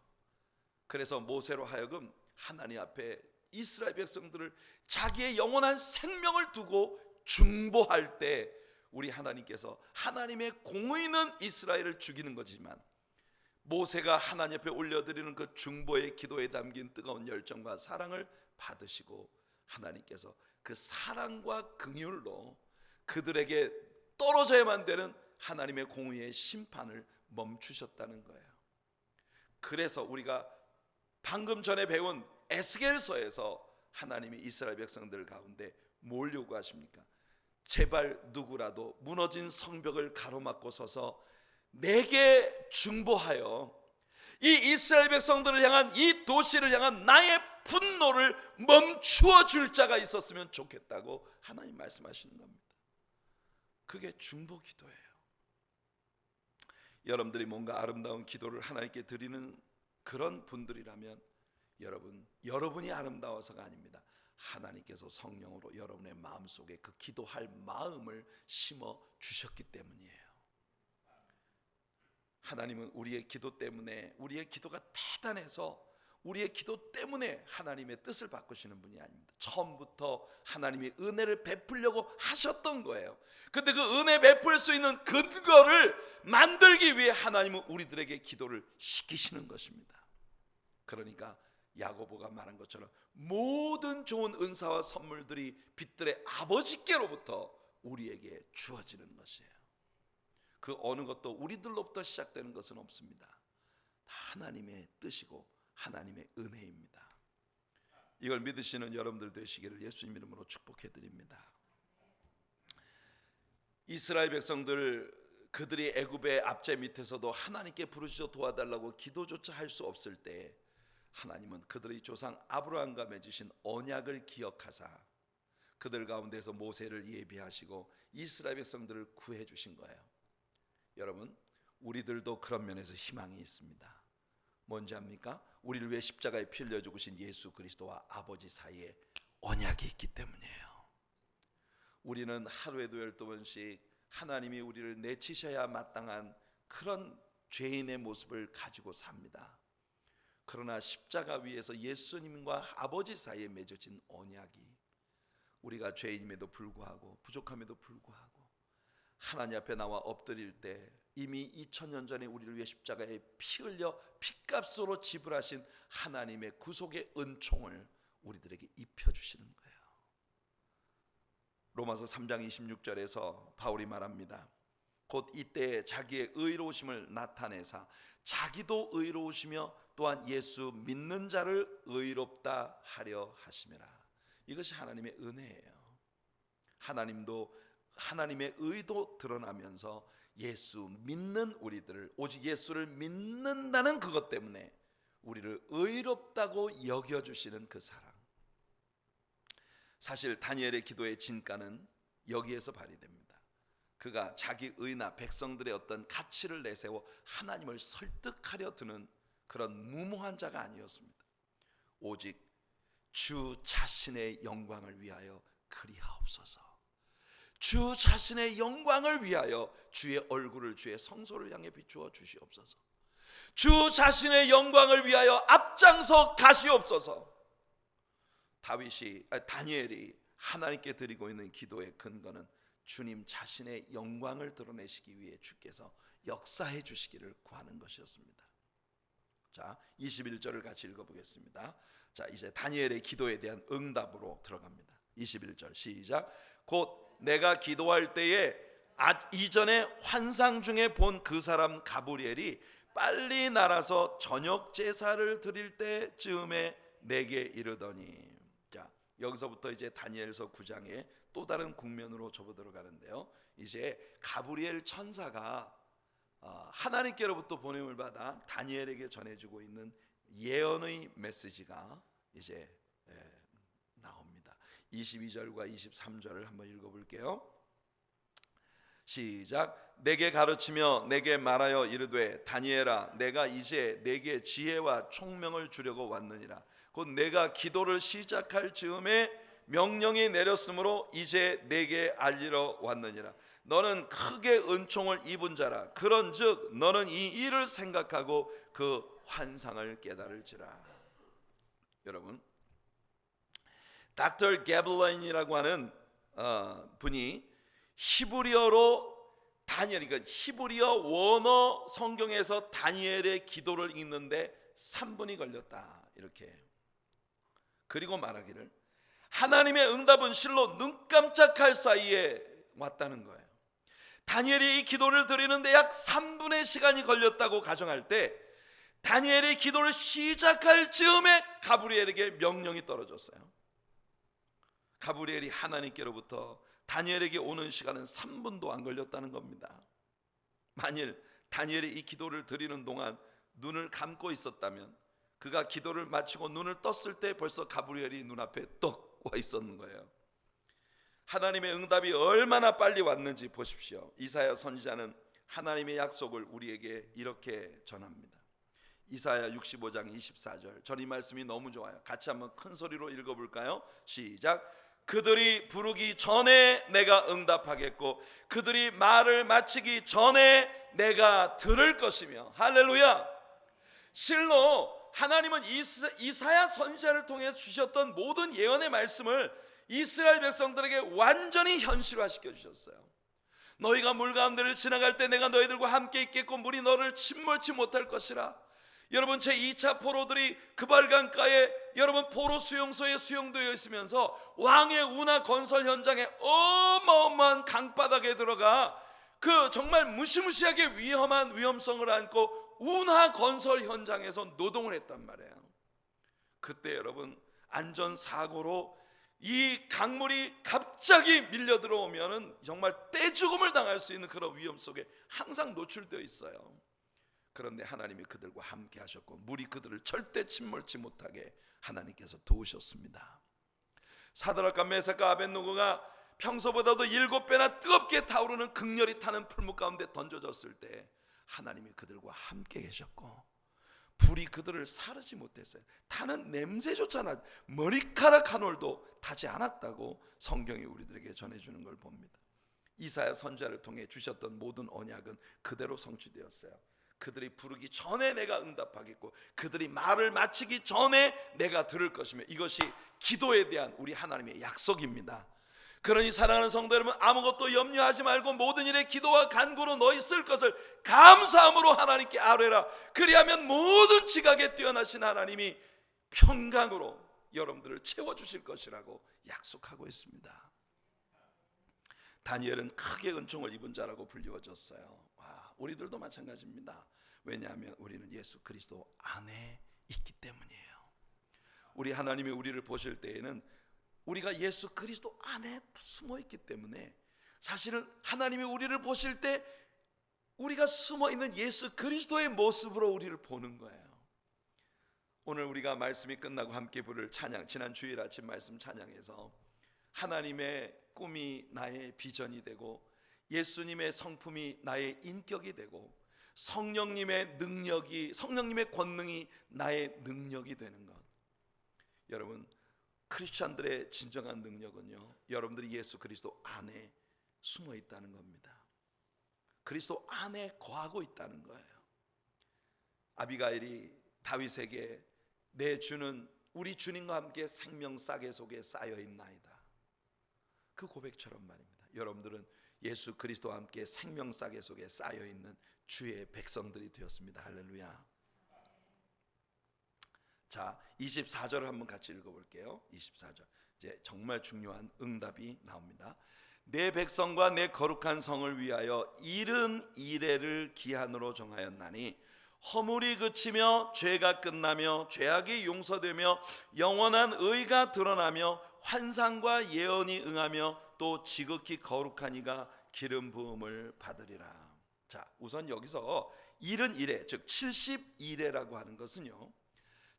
그래서 모세로 하여금 하나님 앞에 이스라엘 백성들을 자기의 영원한 생명을 두고 중보할 때 우리 하나님께서 하나님의 공의는 이스라엘을 죽이는 거지만 모세가 하나님 앞에 올려드리는 그 중보의 기도에 담긴 뜨거운 열정과 사랑을 받으시고 하나님께서 그 사랑과 긍휼로 그들에게 떨어져야만 되는 하나님의 공의의 심판을 멈추셨다는 거예요. 그래서 우리가 방금 전에 배운 에스겔서에서 하나님이 이스라엘 백성들 가운데 뭘 요구하십니까? 제발 누구라도 무너진 성벽을 가로막고 서서 내게 중보하여 이 이스라엘 백성들을 향한, 이 도시를 향한 나의 분노를 멈추어 줄 자가 있었으면 좋겠다고 하나님 말씀하시는 겁니다. 그게 중보 기도예요. 여러분들이 뭔가 아름다운 기도를 하나님께 드리는 그런 분들이라면 여러분이 아름다워서가 아닙니다. 하나님께서 성령으로 여러분의 마음속에 그 기도할 마음을 심어 주셨기 때문이에요. 하나님은 우리의 기도 때문에, 우리의 기도가 대단해서 우리의 기도 때문에 하나님의 뜻을 바꾸시는 분이 아닙니다. 처음부터 하나님이 은혜를 베풀려고 하셨던 거예요. 근데 그 은혜 베풀 수 있는 근거를 만들기 위해 하나님은 우리들에게 기도를 시키시는 것입니다. 그러니까 야고보가 말한 것처럼 모든 좋은 은사와 선물들이 빛들의 아버지께로부터 우리에게 주어지는 것이에요. 그 어느 것도 우리들로부터 시작되는 것은 없습니다. 다 하나님의 뜻이고 하나님의 은혜입니다. 이걸 믿으시는 여러분들 되시기를 예수님 이름으로 축복해 드립니다. 이스라엘 백성들, 그들이 애굽의 압제 밑에서도 하나님께 부르짖어 도와달라고 기도조차 할 수 없을 때 하나님은 그들의 조상 아브라함과 맺으신 언약을 기억하사 그들 가운데서 모세를 예비하시고 이스라엘 백성들을 구해 주신 거예요. 여러분, 우리들도 그런 면에서 희망이 있습니다. 뭔지 압니까? 우리를 위해 십자가에 피 흘려 죽으신 예수 그리스도와 아버지 사이에 언약이 있기 때문이에요. 우리는 하루에도 12번씩 하나님이 우리를 내치셔야 마땅한 그런 죄인의 모습을 가지고 삽니다. 그러나 십자가 위에서 예수님과 아버지 사이에 맺어진 언약이 우리가 죄인임에도 불구하고 부족함에도 불구하고 하나님 앞에 나와 엎드릴 때 이미 2000년 전에 우리를 위해 십자가에 피 흘려 핏값으로 지불하신 하나님의 구속의 은총을 우리들에게 입혀주시는 거예요. 로마서 3장 26절에서 바울이 말합니다. 곧 이때에 자기의 의로우심을 나타내사 자기도 의로우시며 또한 예수 믿는 자를 의롭다 하려 하심이라. 이것이 하나님의 은혜예요. 하나님도 하나님의 의도 드러나면서 예수 믿는 우리들을, 오직 예수를 믿는다는 그것 때문에 우리를 의롭다고 여겨주시는 그 사랑. 사실 다니엘의 기도의 진가는 여기에서 발휘됩니다. 그가 자기 의나 백성들의 어떤 가치를 내세워 하나님을 설득하려 드는 그런 무모한 자가 아니었습니다. 오직 주 자신의 영광을 위하여 그리하옵소서. 주 자신의 영광을 위하여 주의 얼굴을 주의 성소를 향해 비추어 주시옵소서. 주 자신의 영광을 위하여 앞장서 가시옵소서. 다니엘이 하나님께 드리고 있는 기도의 근거는 주님 자신의 영광을 드러내시기 위해 주께서 역사해 주시기를 구하는 것이었습니다. 자, 21절을 같이 읽어보겠습니다. 자, 이제 다니엘의 기도에 대한 응답으로 들어갑니다. 21절 시작. 곧 내가 기도할 때에 이전에 환상 중에 본 그 사람 가브리엘이 빨리 날아서 저녁 제사를 드릴 때 즈음에 내게 이르더니. 자, 여기서부터 이제 다니엘서 9장의 또 다른 국면으로 접어들어 가는데요. 이제 가브리엘 천사가 하나님께로부터 보냄을 받아 다니엘에게 전해주고 있는 예언의 메시지가 이제 나옵니다. 22절과 23절을 한번 읽어볼게요. 시작. 내게 가르치며 내게 말하여 이르되 다니엘아, 내가 이제 내게 지혜와 총명을 주려고 왔느니라. 곧 내가 기도를 시작할 즈음에 명령이 내렸으므로 이제 내게 알리러 왔느니라. 너는 크게 은총을 입은 자라. 그런즉 너는 이 일을 생각하고 그 환상을 깨달을지라. 여러분, 닥터 게블라인이라고 하는 분이 히브리어로 그러니까 히브리어 원어 성경에서 다니엘의 기도를 읽는데 3분이 걸렸다, 이렇게. 그리고 말하기를 하나님의 응답은 실로 눈 깜짝할 사이에 왔다는 거예요. 다니엘이 이 기도를 드리는데 약 3분의 시간이 걸렸다고 가정할 때, 다니엘의 기도를 시작할 즈음에 가브리엘에게 명령이 떨어졌어요. 가브리엘이 하나님께로부터 다니엘에게 오는 시간은 3분도 안 걸렸다는 겁니다. 만일 다니엘이 이 기도를 드리는 동안 눈을 감고 있었다면, 그가 기도를 마치고 눈을 떴을 때 벌써 가브리엘이 눈앞에 떡 와 있었는 거예요. 하나님의 응답이 얼마나 빨리 왔는지 보십시오. 이사야 선지자는 하나님의 약속을 우리에게 이렇게 전합니다. 이사야 65장 24절. 전 이 말씀이 너무 좋아요. 같이 한번 큰 소리로 읽어볼까요? 시작. 그들이 부르기 전에 내가 응답하겠고 그들이 말을 마치기 전에 내가 들을 것이며. 할렐루야. 실로 하나님은 이사야 선지자를 통해 주셨던 모든 예언의 말씀을 이스라엘 백성들에게 완전히 현실화시켜 주셨어요. 너희가 물 가운데를 지나갈 때 내가 너희들과 함께 있겠고 물이 너를 침몰치 못할 것이라. 여러분, 제2차 포로들이 그발강가에 여러분 포로 수용소에 수용되어 있으면서 왕의 운하 건설 현장에 어마어마한 강바닥에 들어가 그 정말 무시무시하게 위험한 위험성을 안고 운하 건설 현장에서 노동을 했단 말이에요. 그때 여러분, 안전사고로 이 강물이 갑자기 밀려 들어오면은 정말 떼죽음을 당할 수 있는 그런 위험 속에 항상 노출되어 있어요. 그런데 하나님이 그들과 함께 하셨고 물이 그들을 절대 침몰치 못하게 하나님께서 도우셨습니다. 사드락과 메삭과 아벳느고가 평소보다도 7배나 뜨겁게 타오르는 극렬히 타는 풀무 가운데 던져졌을 때 하나님이 그들과 함께 계셨고 불이 그들을 사르지 못했어요. 타는 냄새조차 나, 머리카락 한 올도 타지 않았다고 성경이 우리들에게 전해주는 걸 봅니다. 이사야 선지자를 통해 주셨던 모든 언약은 그대로 성취되었어요. 그들이 부르기 전에 내가 응답하겠고 그들이 말을 마치기 전에 내가 들을 것이며, 이것이 기도에 대한 우리 하나님의 약속입니다. 그러니 사랑하는 성도 여러분, 아무것도 염려하지 말고 모든 일에 기도와 간구로 너희 쓸 것을 감사함으로 하나님께 아뢰라. 그리하면 모든 지각에 뛰어나신 하나님이 평강으로 여러분들을 채워주실 것이라고 약속하고 있습니다. 다니엘은 크게 은총을 입은 자라고 불리워졌어요. 우리들도 마찬가지입니다. 왜냐하면 우리는 예수 그리스도 안에 있기 때문이에요. 우리 하나님이 우리를 보실 때에는 우리가 예수 그리스도 안에 숨어 있기 때문에, 사실은 하나님이 우리를 보실 때 우리가 숨어 있는 예수 그리스도의 모습으로 우리를 보는 거예요. 오늘 우리가 말씀이 끝나고 함께 부를 찬양, 지난 주일 아침 말씀 찬양에서 하나님의 꿈이 나의 비전이 되고 예수님의 성품이 나의 인격이 되고 성령님의 능력이, 성령님의 권능이 나의 능력이 되는 것. 여러분, 크리스찬들의 진정한 능력은요, 여러분들이 예수 그리스도 안에 숨어 있다는 겁니다. 그리스도 안에 거하고 있다는 거예요. 아비가일이 다윗에게 내 주는 우리 주님과 함께 생명 싸개 속에 쌓여 있나이다, 그 고백처럼 말입니다. 여러분들은 예수 그리스도와 함께 생명 싸개 속에 쌓여 있는 주의 백성들이 되었습니다. 할렐루야. 자, 24절을 한번 같이 읽어볼게요. 24절, 이제 정말 중요한 응답이 나옵니다. 내 백성과 내 거룩한 성을 위하여 70이레를 기한으로 정하였나니 허물이 그치며 죄가 끝나며 죄악이 용서되며 영원한 의가 드러나며 환상과 예언이 응하며 또 지극히 거룩한 이가 기름 부음을 받으리라. 자, 우선 여기서 71회, 즉 72회라고 하는 것은요,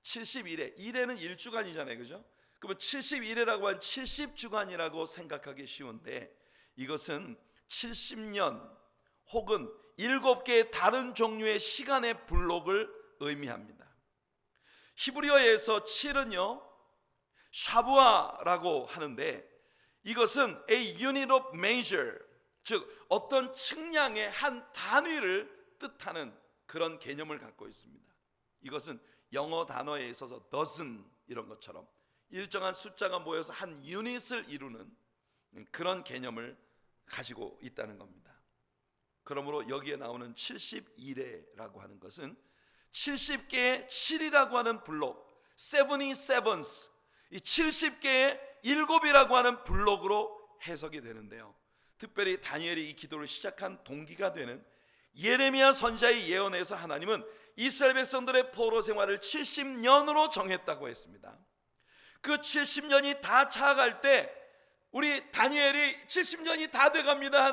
71회, 1회는 1주간이잖아요, 그죠? 그러면 71회라고 한 70주간이라고 생각하기 쉬운데, 이것은 70년 혹은 7개의 다른 종류의 시간의 블록을 의미합니다. 히브리어에서 7은요 샤부아라고 하는데 이것은 a unit of measure, 즉 어떤 측량의 한 단위를 뜻하는 그런 개념을 갖고 있습니다. 이것은 영어 단어에 있어서 dozen 이런 것처럼 일정한 숫자가 모여서 한 유닛을 이루는 그런 개념을 가지고 있다는 겁니다. 그러므로 여기에 나오는 71회라고 하는 것은 70개의 7이라고 하는 블록, 77s, 이 70개의 7이라고 하는 블록으로 해석이 되는데요. 특별히 다니엘이 이 기도를 시작한 동기가 되는 예레미야 선지자의 예언에서 하나님은 이스라엘 백성들의 포로 생활을 70년으로 정했다고 했습니다. 그 70년이 다 차가갈 때 우리 다니엘이 70년이 다 돼갑니다.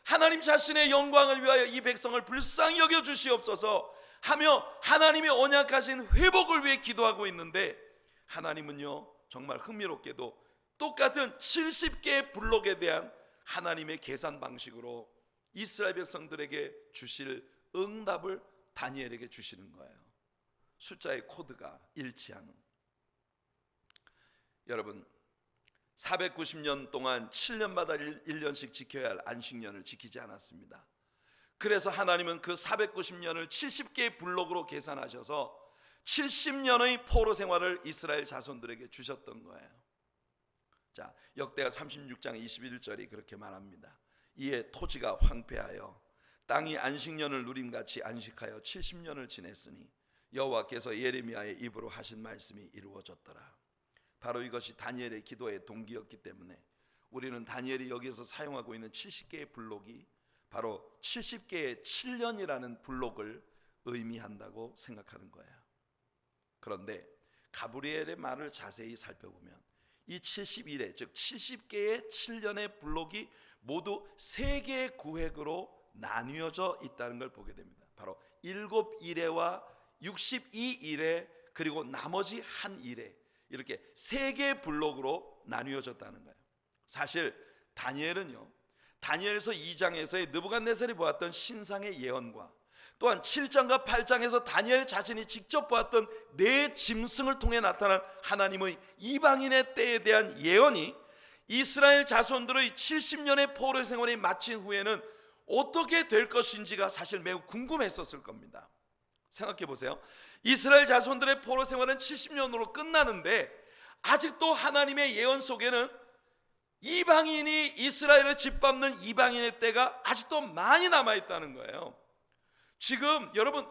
하나님 자신의 영광을 위하여 이 백성을 불쌍히 여겨 주시옵소서 하며 하나님이 언약하신 회복을 위해 기도하고 있는데, 하나님은요 정말 흥미롭게도 똑같은 70개의 블록에 대한 하나님의 계산 방식으로 이스라엘 백성들에게 주실 응답을 다니엘에게 주시는 거예요. 숫자의 코드가 일치하는. 여러분, 490년 동안 7년마다 1년씩 지켜야 할 안식년을 지키지 않았습니다. 그래서 하나님은 그 490년을 70개의 블록으로 계산하셔서 70년의 포로 생활을 이스라엘 자손들에게 주셨던 거예요. 자, 역대하 36장 21절이 그렇게 말합니다. 이에 토지가 황폐하여 땅이 안식년을 누림같이 안식하여 70년을 지냈으니 여호와께서 예레미야의 입으로 하신 말씀이 이루어졌더라. 바로 이것이 다니엘의 기도의 동기였기 때문에 우리는 다니엘이 여기서 사용하고 있는 70개의 블록이 바로 70개의 7년이라는 블록을 의미한다고 생각하는 거예요. 그런데 가브리엘의 말을 자세히 살펴보면 이 71회, 즉 70개의 7년의 블록이 모두 3개의 구획으로 나뉘어져 있다는 걸 보게 됩니다. 바로 7일회와 62일회 그리고 나머지 한 일회, 이렇게 3개의 블록으로 나뉘어졌다는 거예요. 사실 다니엘은요, 다니엘서 2장에서의 느부갓네살이 보았던 신상의 예언과 또한 7장과 8장에서 다니엘 자신이 직접 보았던 네 짐승을 통해 나타난 하나님의 이방인의 때에 대한 예언이 이스라엘 자손들의 70년의 포로 생활이 마친 후에는 어떻게 될 것인지가 사실 매우 궁금했었을 겁니다. 생각해 보세요. 이스라엘 자손들의 포로 생활은 70년으로 끝나는데 아직도 하나님의 예언 속에는 이방인이 이스라엘을 짓밟는 이방인의 때가 아직도 많이 남아있다는 거예요. 지금 여러분,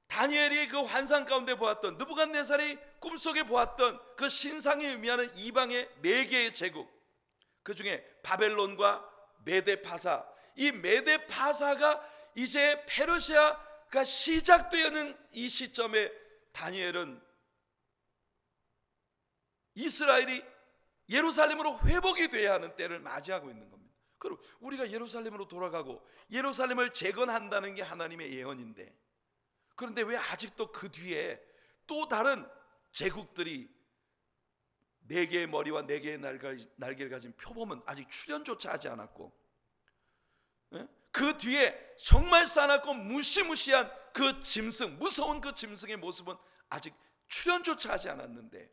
다니엘이 그 환상 가운데 보았던, 느부갓네살이 꿈속에 보았던 그 신상이 의미하는 이방의 4개의 제국, 그 중에 바벨론과 메데파사, 이 메데파사가 이제 페르시아가 시작되는 이 시점에 다니엘은 이스라엘이 예루살렘으로 회복이 돼야 하는 때를 맞이하고 있는 겁니다. 그럼 우리가 예루살렘으로 돌아가고 예루살렘을 재건한다는 게 하나님의 예언인데, 그런데 왜 아직도 그 뒤에 또 다른 제국들이 4개의 머리와 4개의 날개를 가진 표범은 아직 출현조차 하지 않았고, 그 뒤에 정말 싸납고 무시무시한 그 짐승, 무서운 그 짐승의 모습은 아직 출현조차 하지 않았는데,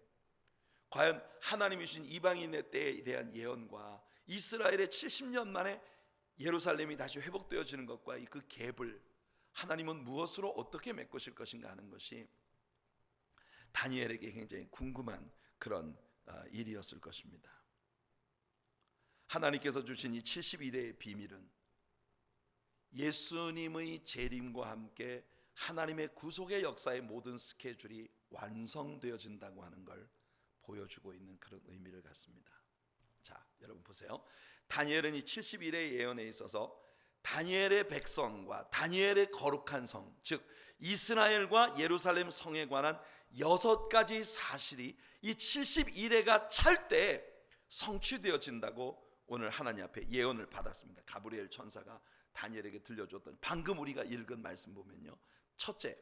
과연 하나님이 주신 이방인의 때에 대한 예언과 이스라엘의 70년 만에 예루살렘이 다시 회복되어지는 것과 그 갭을 하나님은 무엇으로 어떻게 메꾸실 것인가 하는 것이 다니엘에게 굉장히 궁금한 그런 일이었을 것입니다. 하나님께서 주신 이 71회의 비밀은 예수님의 재림과 함께 하나님의 구속의 역사의 모든 스케줄이 완성되어진다고 하는 걸 보여주고 있는 그런 의미를 갖습니다. 자, 여러분 보세요. 다니엘은 이 71회의 예언에 있어서 다니엘의 백성과 다니엘의 거룩한 성, 즉 이스라엘과 예루살렘 성에 관한 6가지 사실이 이 71회가 찰 때 성취되어진다고 오늘 하나님 앞에 예언을 받았습니다. 가브리엘 천사가 다니엘에게 들려줬던, 방금 우리가 읽은 말씀 보면요, 첫째,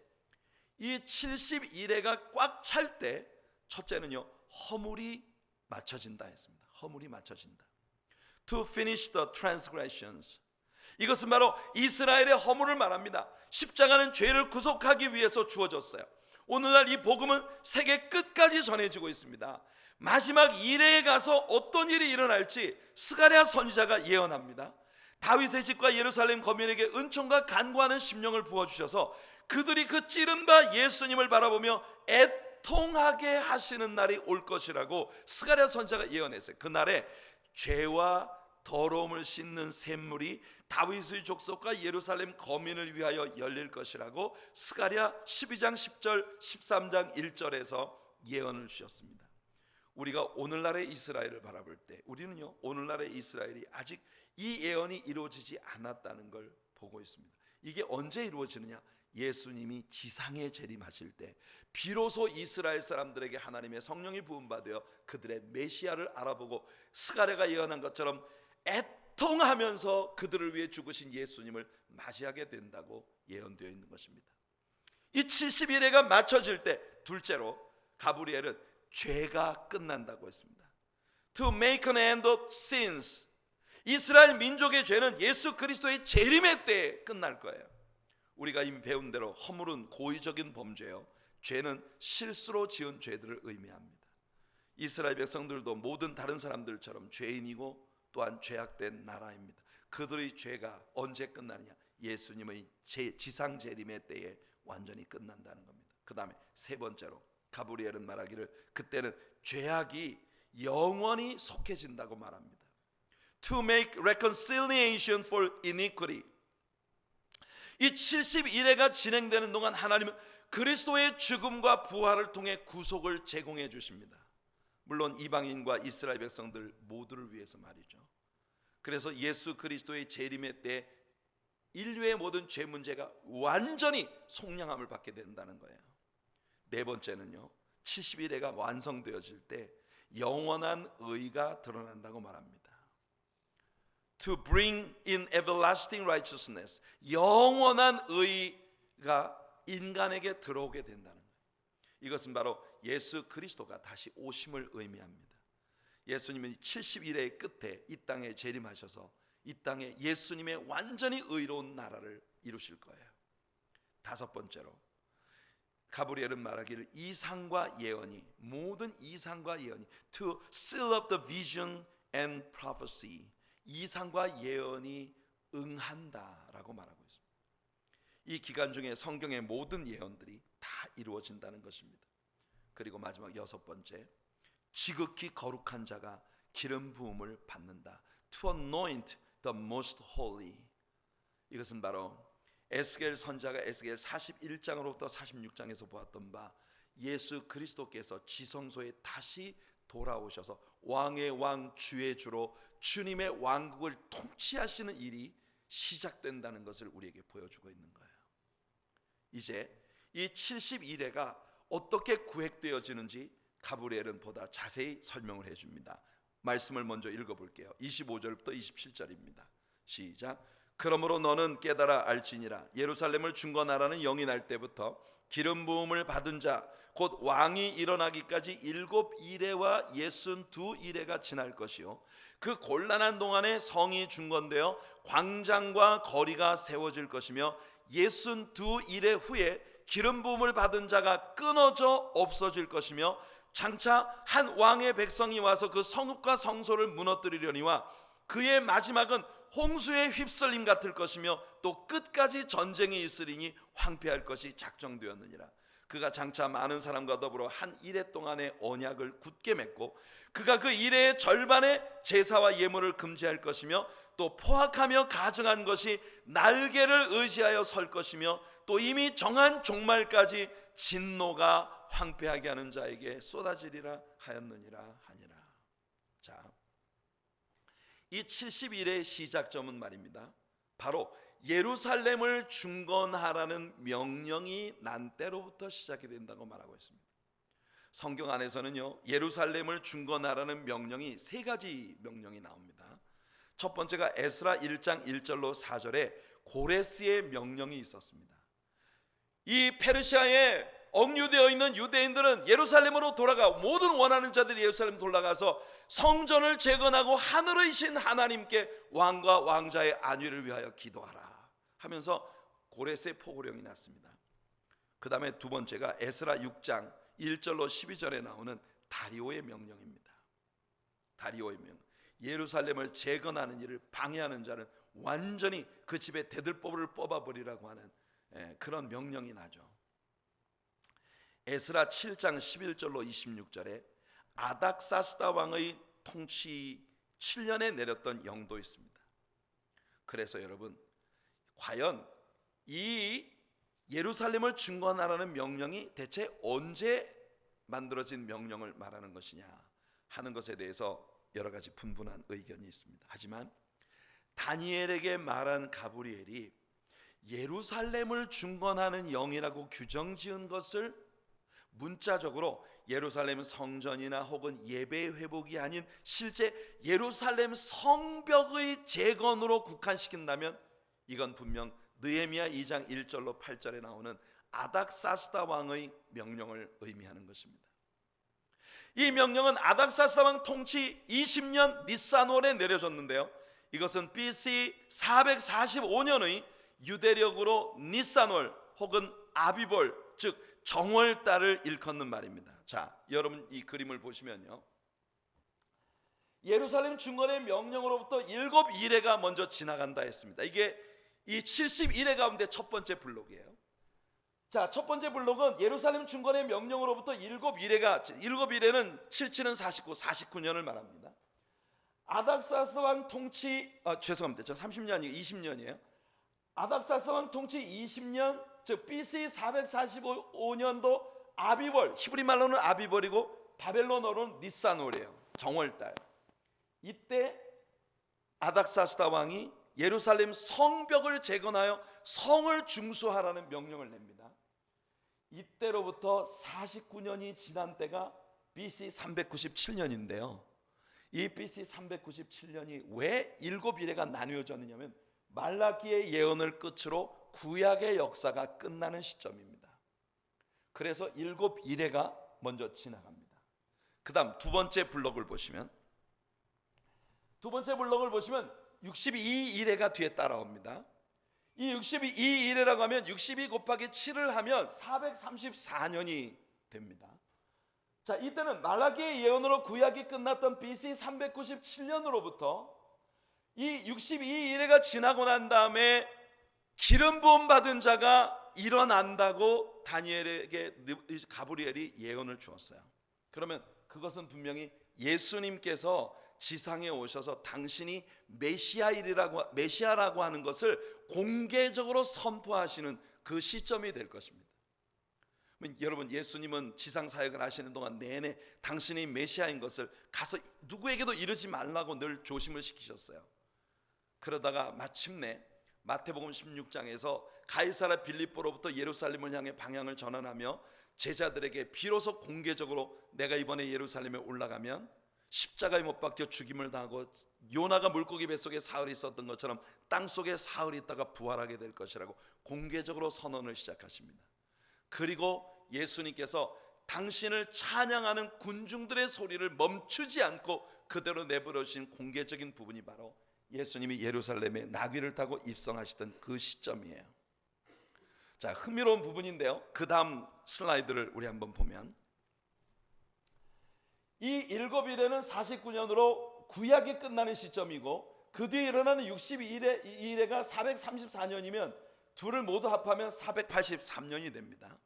이 71회가 꽉 찰 때 첫째는요, 허물이 맞춰진다 했습니다. 허물이 맞춰진다. To finish the transgressions. 이것은 바로 이스라엘의 허물을 말합니다. 십자가는 죄를 구속하기 위해서 주어졌어요. 오늘날 이 복음은 세계 끝까지 전해지고 있습니다. 마지막 이레에 가서 어떤 일이 일어날지 스가랴 선지자가 예언합니다. 다윗의 집과 예루살렘 거민에게 은총과 간구하는 심령을 부어주셔서 그들이 그 찌른 바 예수님을 바라보며 애통하게 하시는 날이 올 것이라고 스가랴 선지자가 예언했어요. 그날에 죄와 더러움을 씻는 샘물이 다윗의 족속과 예루살렘 거민을 위하여 열릴 것이라고 스가랴 12장 10절 13장 1절에서 예언을 주셨습니다. 우리가 오늘날의 이스라엘을 바라볼 때 우리는요, 오늘날의 이스라엘이 아직 이 예언이 이루어지지 않았다는 걸 보고 있습니다. 이게 언제 이루어지느냐? 예수님이 지상에 재림하실 때 비로소 이스라엘 사람들에게 하나님의 성령이 부음받아 그들의 메시아를 알아보고 스가랴가 예언한 것처럼 애통하면서 그들을 위해 죽으신 예수님을 맞이하게 된다고 예언되어 있는 것입니다. 이 70일회가 맞춰질 때 둘째로 가브리엘은 죄가 끝난다고 했습니다. To make an end of sins. 이스라엘 민족의 죄는 예수 그리스도의 재림의 때에 끝날 거예요. 우리가 이미 배운 대로 허물은 고의적인 범죄요, 죄는 실수로 지은 죄들을 의미합니다. 이스라엘 백성들도 모든 다른 사람들처럼 죄인이고 또한 죄악된 나라입니다. 그들의 죄가 언제 끝나느냐? 예수님의 지상 재림의 때에 완전히 끝난다는 겁니다. 그 다음에 세 번째로 가브리엘은 말하기를 그때는 죄악이 영원히 속해진다고 말합니다. To make reconciliation for iniquity. 이 71회가 진행되는 동안 하나님은 그리스도의 죽음과 부활을 통해 구속을 제공해 주십니다. 물론 이방인과 이스라엘 백성들 모두를 위해서 말이죠. 그래서 예수 그리스도의 재림의 때 인류의 모든 죄 문제가 완전히 속량함을 받게 된다는 거예요. 네 번째는요, 71회가 완성되어질 때 영원한 의가 드러난다고 말합니다. To bring in everlasting righteousness. 영원한 의가 인간에게 들어오게 된다는 거예요. 이것은 바로 예수 그리스도가 다시 오심을 의미합니다. 예수님은 71회의 끝에 이 땅에 재림하셔서 이 땅에 예수님의 완전히 의로운 나라를 이루실 거예요. 다섯 번째로 가브리엘은 말하기를 이상과 예언이, 모든 이상과 예언이 to seal up the vision and prophecy. 이상과 예언이 응한다라고 말하고 있습니다. 이 기간 중에 성경의 모든 예언들이 다 이루어진다는 것입니다. 그리고 마지막 여섯 번째, 지극히 거룩한 자가 기름 부음을 받는다. To anoint the most holy. 이것은 바로 에스겔 선지자가 에스겔 41장으로부터 46장에서 보았던 바 예수 그리스도께서 지성소에 다시 돌아오셔서 왕의 왕 주의 주로 주님의 왕국을 통치하시는 일이 시작된다는 것을 우리에게 보여주고 있는 거예요. 이제 이 71회가 어떻게 구획되어지는지 가브리엘은 보다 자세히 설명을 해줍니다. 말씀을 먼저 읽어볼게요. 25절부터 27절입니다. 시작. 그러므로 너는 깨달아 알지니라. 예루살렘을 중건하라는 영이 날 때부터 기름 부음을 받은 자 곧 왕이 일어나기까지 7이레와 62이레가 지날 것이요 그 곤란한 동안에 성이 중건되어 광장과 거리가 세워질 것이며 62이레 후에 기름 부음을 받은 자가 끊어져 없어질 것이며 장차 한 왕의 백성이 와서 그 성읍과 성소를 무너뜨리려니와 그의 마지막은 홍수의 휩쓸림 같을 것이며 또 끝까지 전쟁이 있으리니 황폐할 것이 작정되었느니라. 그가 장차 많은 사람과 더불어 한 이레 동안의 언약을 굳게 맺고 그가 그 이레의 절반의 제사와 예물을 금지할 것이며 또 포악하며 가증한 것이 날개를 의지하여 설 것이며 또 이미 정한 종말까지 진노가 황폐하게 하는 자에게 쏟아지리라 하였느니라 하니라. 자, 이 71회의 시작점은 말입니다, 바로 예루살렘을 중건하라는 명령이 난 때로부터 시작이 된다고 말하고 있습니다. 성경 안에서는요, 예루살렘을 중건하라는 명령이 세 가지 명령이 나옵니다. 첫 번째가 에스라 1장 1절로 4절에 고레스의 명령이 있었습니다. 이 페르시아에 억류되어 있는 유대인들은 예루살렘으로 돌아가, 모든 원하는 자들이 예루살렘 돌아가서 성전을 재건하고 하늘의 신 하나님께 왕과 왕자의 안위를 위하여 기도하라 하면서 고레스의 포고령이 났습니다. 그 다음에 두 번째가 에스라 6장 1절로 12절에 나오는 다리오의 명령입니다. 다리오의 명. 예루살렘을 재건하는 일을 방해하는 자는 완전히 그 집에 대들보를 뽑아버리라고 하는 그런 명령이 나죠. 에스라 7장 11절로 26절에 아닥사스다 왕의 통치 7년에 내렸던 영도 있습니다. 그래서 여러분, 과연 이 예루살렘을 중건하라는 명령이 대체 언제 만들어진 명령을 말하는 것이냐 하는 것에 대해서 여러 가지 분분한 의견이 있습니다. 하지만 다니엘에게 말한 가브리엘이 예루살렘을 중건하는 영이라고 규정지은 것을 문자적으로 예루살렘 성전이나 혹은 예배 회복이 아닌 실제 예루살렘 성벽의 재건으로 국한시킨다면 이건 분명 느헤미야 2장 1절로 8절에 나오는 아닥사스다 왕의 명령을 의미하는 것입니다. 이 명령은 아닥사스다 왕 통치 20년 니산월에 내려졌는데요, 이것은 BC 445년의 유대력으로 니산월 혹은 아비볼, 즉 정월달을 일컫는 말입니다. 자, 여러분 이 그림을 보시면요, 예루살렘 중건의 명령으로부터 7일회가 먼저 지나간다 했습니다. 이게 이 71회 가운데 첫 번째 블록이에요. 자, 첫 번째 블록은 예루살렘 중건의 명령으로부터 7일회가, 7일회는 77은 49, 49년을 말합니다. 아닥사스 왕 통치, 죄송합니다. 저 30년이 아니고 20년이에요. 아닥사스 왕 통치 20년, 즉 BC 445년도 아비벌, 히브리 말로는 아비벌이고 바벨론어로는 니산월이에요. 정월달. 이때 아닥사스다 왕이 예루살렘 성벽을 재건하여 성을 중수하라는 명령을 냅니다. 이때로부터 49년이 지난 때가 BC 397년인데요 이 BC 397년이 왜 7일회가 나뉘어졌느냐면 말라기의 예언을 끝으로 구약의 역사가 끝나는 시점입니다. 그래서 7일회가 먼저 지나갑니다. 그 다음 두 번째 블록을 보시면 62일회가 뒤에 따라옵니다. 이 62일회라고 하면 62 곱하기 7을 하면 434년이 됩니다. 자, 이때는 말라기의 예언으로 구약이 끝났던 BC 397년으로부터 이 62일회가 지나고 난 다음에 기름 부음 받은 자가 일어난다고 다니엘에게 가브리엘이 예언을 주었어요. 그러면 그것은 분명히 예수님께서 지상에 오셔서 당신이 메시아라고 하는 것을 공개적으로 선포하시는 그 시점이 될 것입니다. 여러분, 예수님은 지상 사역을 하시는 동안 내내 당신이 메시아인 것을 가서 누구에게도 이르지 말라고 늘 조심을 시키셨어요. 그러다가 마침내 마태복음 16장에서 가이사라 빌립보로부터 예루살렘을 향해 방향을 전환하며 제자들에게 비로소 공개적으로 내가 이번에 예루살렘에 올라가면 십자가에 못 박혀 죽임을 당하고 요나가 물고기 뱃속에 사흘이 있었던 것처럼 땅속에 사흘이 있다가 부활하게 될 것이라고 공개적으로 선언을 시작하십니다. 그리고 예수님께서 당신을 찬양하는 군중들의 소리를 멈추지 않고 그대로 내버려 주신 공개적인 부분이 바로 예수님이 예루살렘에 나귀를 타고 입성하시던 그 시점이에요. 자, 흥미로운 부분인데요, 그 다음 슬라이드를 우리 한번 보면 이 7일회는 49년으로 구약이 끝나는 시점이고 그 뒤에 일어나는 62일회가 434년이면 둘을 모두 합하면 483년이 됩니다.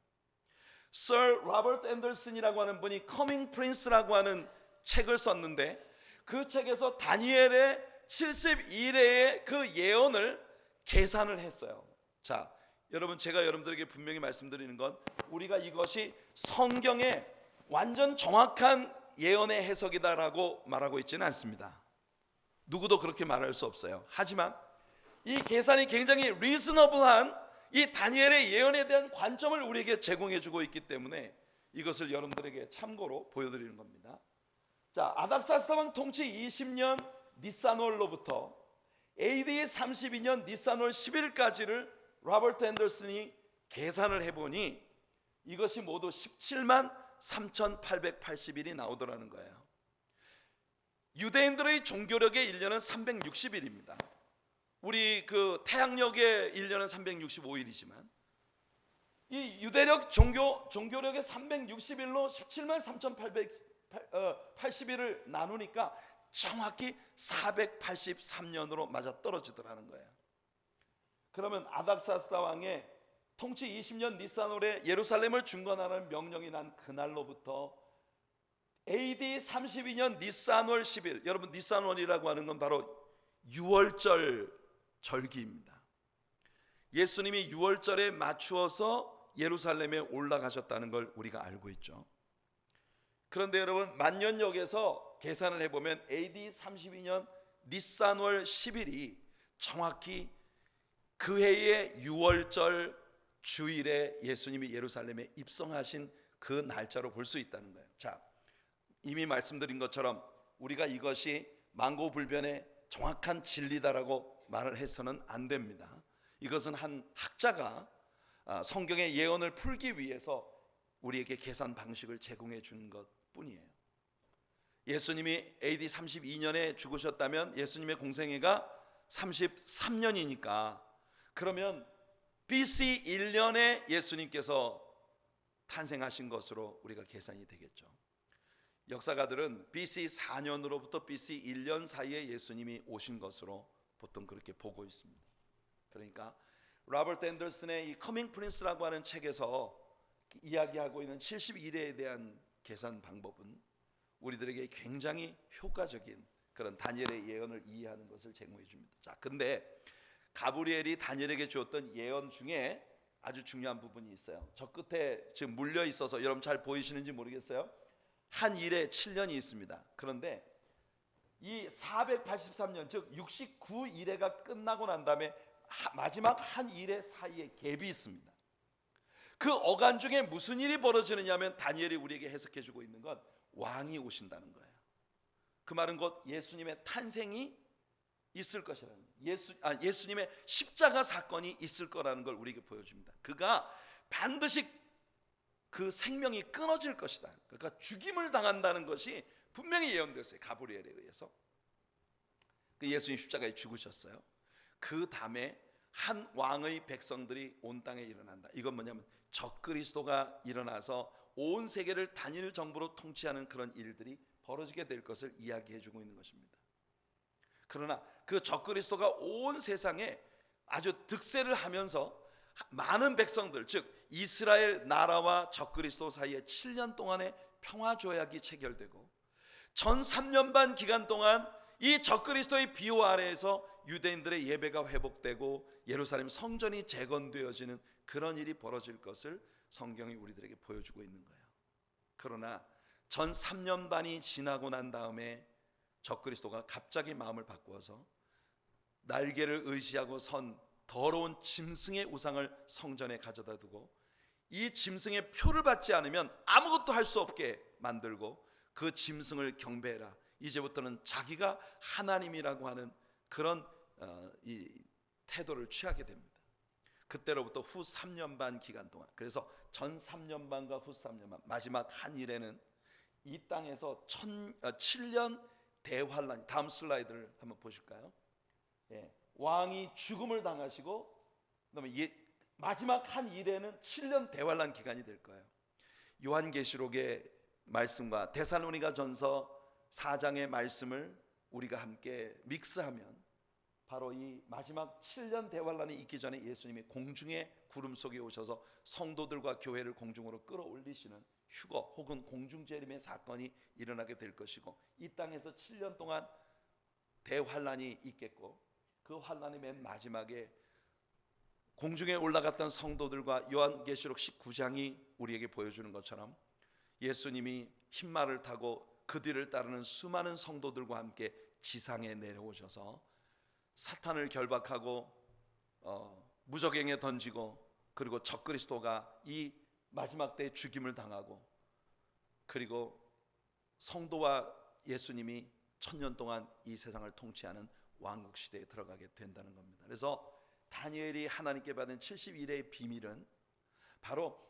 Sir Robert Anderson이라고 하는 분이 Coming Prince라고 하는 책을 썼는데 그 책에서 다니엘의 72일의 그 예언을 계산을 했어요. 자, 여러분, 제가 여러분들에게 분명히 말씀드리는 건 우리가 이것이 성경의 완전 정확한 예언의 해석이다라고 말하고 있지는 않습니다. 누구도 그렇게 말할 수 없어요. 하지만 이 계산이 굉장히 리즈너블한 이 다니엘의 예언에 대한 관점을 우리에게 제공해 주고 있기 때문에 이것을 여러분들에게 참고로 보여드리는 겁니다. 자, 아닥사스 왕 통치 20년 니산월로부터 AD 32년 니산월 10일까지를 로버트 앤더슨이 계산을 해보니 이것이 모두 17만 3,880일이 나오더라는 거예요. 유대인들의 종교력의 1년은 360일입니다. 우리 그 태양력의 1년은 365일이지만 이 유대력 종교력의 360일로 17만 3,880일을 나누니까 정확히 483년으로 맞아 떨어지더라는 거예요. 그러면 아닥사스다 왕의 통치 20년 니산월에 예루살렘을 중건하라는 명령이 난 그날로부터 AD 32년 니산월 10일, 여러분 니산월이라고 하는 건 바로 6월절 절기입니다. 예수님이 6월절에 맞추어서 예루살렘에 올라가셨다는 걸 우리가 알고 있죠. 그런데 여러분 만년역에서 계산을 해보면 AD 32년 니산월 10일이 정확히 그 해의 6월절 주일에 예수님이 예루살렘에 입성하신 그 날짜로 볼 수 있다는 거예요. 자, 이미 말씀드린 것처럼 우리가 이것이 만고불변의 정확한 진리다라고 말을 해서는 안 됩니다. 이것은 한 학자가 성경의 예언을 풀기 위해서 우리에게 계산 방식을 제공해 준 것뿐이에요. 예수님이 AD 32년에 죽으셨다면 예수님의 공생애가 33년이니까 그러면 BC 1년에 예수님께서 탄생하신 것으로 우리가 계산이 되겠죠. 역사가들은 BC 4년으로부터 BC 1년 사이에 예수님이 오신 것으로 보통 그렇게 보고 있습니다. 그러니까 로버트 앤더슨의 이 커밍 프린스라고 하는 책에서 이야기하고 있는 71회에 대한 계산 방법은 우리들에게 굉장히 효과적인 그런 다니엘의 예언을 이해하는 것을 제공해 줍니다. 자, 근데 가브리엘이 다니엘에게 주었던 예언 중에 아주 중요한 부분이 있어요. 저 끝에 지금 물려 있어서 여러분 잘 보이시는지 모르겠어요. 한 일에 7년이 있습니다. 그런데 이 483년 즉 69일회가 끝나고 난 다음에 마지막 한 일의 사이에 갭이 있습니다. 그 어간 중에 무슨 일이 벌어지느냐면 다니엘이 우리에게 해석해 주고 있는 건 왕이 오신다는 거예요. 그 말은 곧 예수님의 탄생이 있을 것이라는 거예요. 예수님의 십자가 사건이 있을 거라는 걸 우리에게 보여줍니다. 그가 반드시 그 생명이 끊어질 것이다. 그러니까 죽임을 당한다는 것이 분명히 예언되었어요. 가브리엘에 의해서. 예수님 십자가에 죽으셨어요. 그 다음에 한 왕의 백성들이 온 땅에 일어난다. 이건 뭐냐면 적그리스도가 일어나서 온 세계를 단일 정부로 통치하는 그런 일들이 벌어지게 될 것을 이야기해 주고 있는 것입니다. 그러나 그 적그리스도가 온 세상에 아주 득세를 하면서 많은 백성들, 즉 이스라엘 나라와 적그리스도 사이에 7년 동안의 평화 조약이 체결되고 전 3년 반 기간 동안 이 적그리스도의 비호 아래에서 유대인들의 예배가 회복되고 예루살렘 성전이 재건되어지는 그런 일이 벌어질 것을 성경이 우리들에게 보여주고 있는 거예요. 그러나 전 3년 반이 지나고 난 다음에 적그리스도가 갑자기 마음을 바꾸어서 날개를 의지하고 선 더러운 짐승의 우상을 성전에 가져다 두고 이 짐승의 표를 받지 않으면 아무것도 할 수 없게 만들고 그 짐승을 경배해라. 이제부터는 자기가 하나님이라고 하는 그런 이 태도를 취하게 됩니다. 그때로부터 후 3년 반 기간 동안, 그래서 전 3년 반과 후 3년 반 마지막 한 일에는 이 땅에서 7년 대환란이, 다음 슬라이드를 한번 보실까요? 예, 왕이 죽음을 당하시고 그다음에 마지막 한 일에는 7년 대환란 기간이 될 거예요. 요한계시록의 말씀과 데살로니가전서 4장의 말씀을 우리가 함께 믹스하면 바로 이 마지막 7년 대환란이 있기 전에 예수님이 공중의 구름 속에 오셔서 성도들과 교회를 공중으로 끌어올리시는 휴거 혹은 공중재림의 사건이 일어나게 될 것이고 이 땅에서 7년 동안 대환란이 있겠고 그 환란의 맨 마지막에 공중에 올라갔던 성도들과 요한계시록 19장이 우리에게 보여주는 것처럼 예수님이 흰말을 타고 그 뒤를 따르는 수많은 성도들과 함께 지상에 내려오셔서 사탄을 결박하고 무저갱에 던지고 그리고 적그리스도가 이 마지막 때에 죽임을 당하고 그리고 성도와 예수님이 1000년 동안 이 세상을 통치하는 왕국 시대에 들어가게 된다는 겁니다. 그래서 다니엘이 하나님께 받은 71회의 비밀은 바로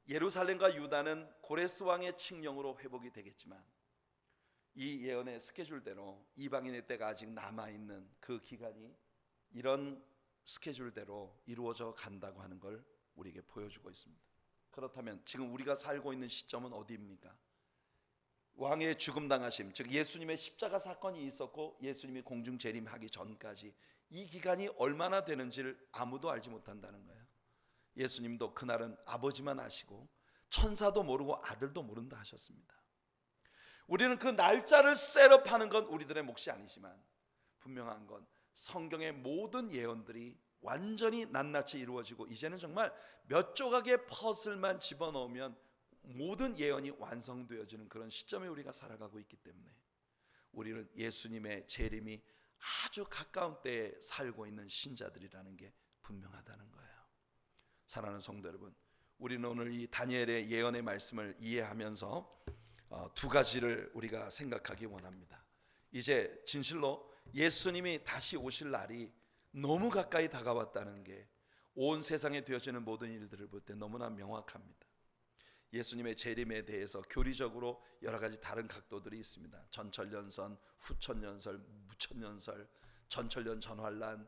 예루살렘과 유다는 고레스 왕의 칙령으로 회복이 되겠지만 이 예언의 스케줄대로 이방인의 때가 아직 남아있는 그 기간이 이런 스케줄대로 이루어져 간다고 하는 걸 우리에게 보여주고 있습니다. 그렇다면 지금 우리가 살고 있는 시점은 어디입니까? 왕의 죽음 당하심, 즉 예수님의 십자가 사건이 있었고 예수님이 공중 재림하기 전까지 이 기간이 얼마나 되는지를 아무도 알지 못한다는 거예요. 예수님도 그날은 아버지만 아시고 천사도 모르고 아들도 모른다 하셨습니다. 우리는 그 날짜를 셋업하는 건 우리들의 몫이 아니지만 분명한 건 성경의 모든 예언들이 완전히 낱낱이 이루어지고 이제는 정말 몇 조각의 퍼즐만 집어넣으면 모든 예언이 완성되어지는 그런 시점에 우리가 살아가고 있기 때문에 우리는 예수님의 재림이 아주 가까운 때에 살고 있는 신자들이라는 게 분명하다는 거예요. 사랑하는 성도 여러분, 우리는 오늘 이 다니엘의 예언의 말씀을 이해하면서 두 가지를 우리가 생각하기 원합니다. 이제 진실로 예수님이 다시 오실 날이 너무 가까이 다가왔다는 게 온 세상에 되어지는 모든 일들을 볼 때 너무나 명확합니다. 예수님의 재림에 대해서 교리적으로 여러 가지 다른 각도들이 있습니다. 전천년선, 후천년설, 무천년설, 전천년 전환란,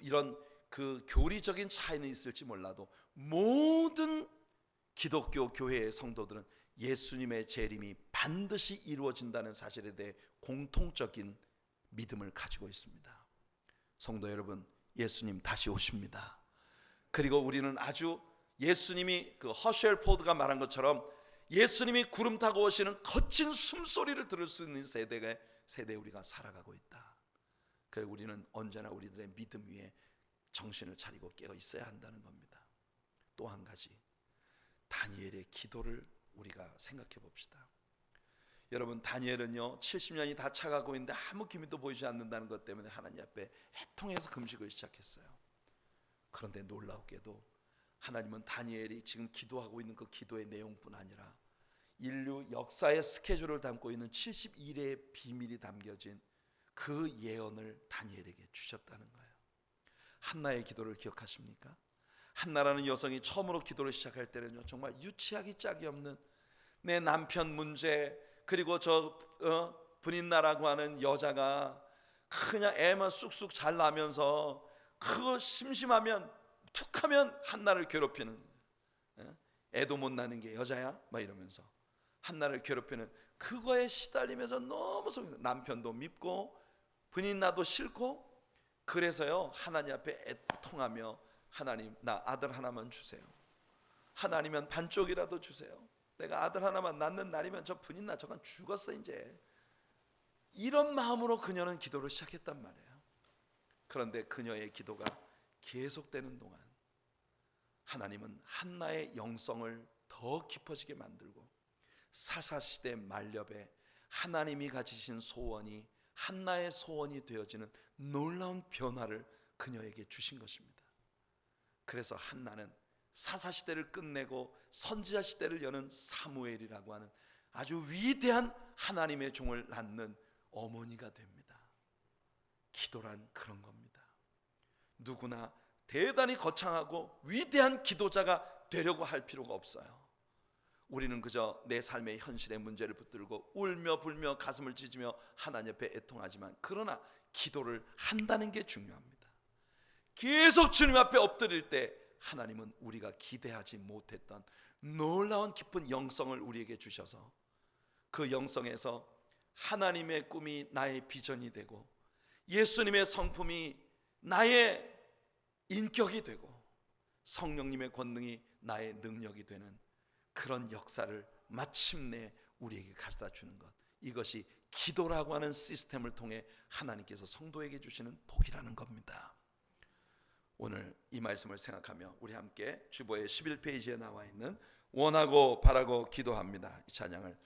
이런 그 교리적인 차이는 있을지 몰라도 모든 기독교 교회의 성도들은 예수님의 재림이 반드시 이루어진다는 사실에 대해 공통적인 믿음을 가지고 있습니다. 성도 여러분, 예수님 다시 오십니다. 그리고 우리는 아주 예수님이 그 허쉘 포드가 말한 것처럼 예수님이 구름 타고 오시는 거친 숨소리를 들을 수 있는 세대에 우리가 살아가고 있다. 그래서 우리는 언제나 우리들의 믿음 위에 정신을 차리고 깨어 있어야 한다는 겁니다. 또 한 가지, 다니엘의 기도를 우리가 생각해 봅시다. 여러분, 다니엘은요 70년이 다 차가고 있는데 아무 기미도 보이지 않는다는 것 때문에 하나님 앞에 애통해서 금식을 시작했어요. 그런데 놀랍게도 하나님은 다니엘이 지금 기도하고 있는 그 기도의 내용뿐 아니라 인류 역사의 스케줄을 담고 있는 71회의 비밀이 담겨진 그 예언을 다니엘에게 주셨다는 거예요. 한나의 기도를 기억하십니까? 한나라는 여성이 처음으로 기도를 시작할 때는요 정말 유치하기 짝이 없는 내 남편 문제, 그리고 저 분인나라고 하는 여자가 그냥 애만 쑥쑥 잘 나면서 그거 심심하면 툭하면 한나를 괴롭히는, 애도 못 나는 게 여자야? 막 이러면서 한나를 괴롭히는 그거에 시달리면서 너무 남편도 밉고 분인나도 싫고, 그래서요 하나님 앞에 애통하며 하나님, 나 아들 하나만 주세요. 하나님은 반쪽이라도 주세요. 내가 아들 하나만 낳는 날이면 저 분인나 저건 죽었어 이제. 이런 마음으로 그녀는 기도를 시작했단 말이에요. 그런데 그녀의 기도가 계속되는 동안 하나님은 한나의 영성을 더 깊어지게 만들고 사사시대 만렵에 하나님이 가지신 소원이 한나의 소원이 되어지는 놀라운 변화를 그녀에게 주신 것입니다. 그래서 한나는 사사시대를 끝내고 선지자 시대를 여는 사무엘이라고 하는 아주 위대한 하나님의 종을 낳는 어머니가 됩니다. 기도란 그런 겁니다. 누구나 대단히 거창하고 위대한 기도자가 되려고 할 필요가 없어요. 우리는 그저 내 삶의 현실의 문제를 붙들고 울며 불며 가슴을 찢으며 하나님 앞에 애통하지만, 그러나 기도를 한다는 게 중요합니다. 계속 주님 앞에 엎드릴 때 하나님은 우리가 기대하지 못했던 놀라운 깊은 영성을 우리에게 주셔서 그 영성에서 하나님의 꿈이 나의 비전이 되고 예수님의 성품이 나의 인격이 되고 성령님의 권능이 나의 능력이 되는 그런 역사를 마침내 우리에게 가져다 주는 것, 이것이 기도라고 하는 시스템을 통해 하나님께서 성도에게 주시는 복이라는 겁니다. 오늘 이 말씀을 생각하며 우리 함께 주보의 11페이지에 나와 있는 원하고 바라고 기도합니다, 이 찬양을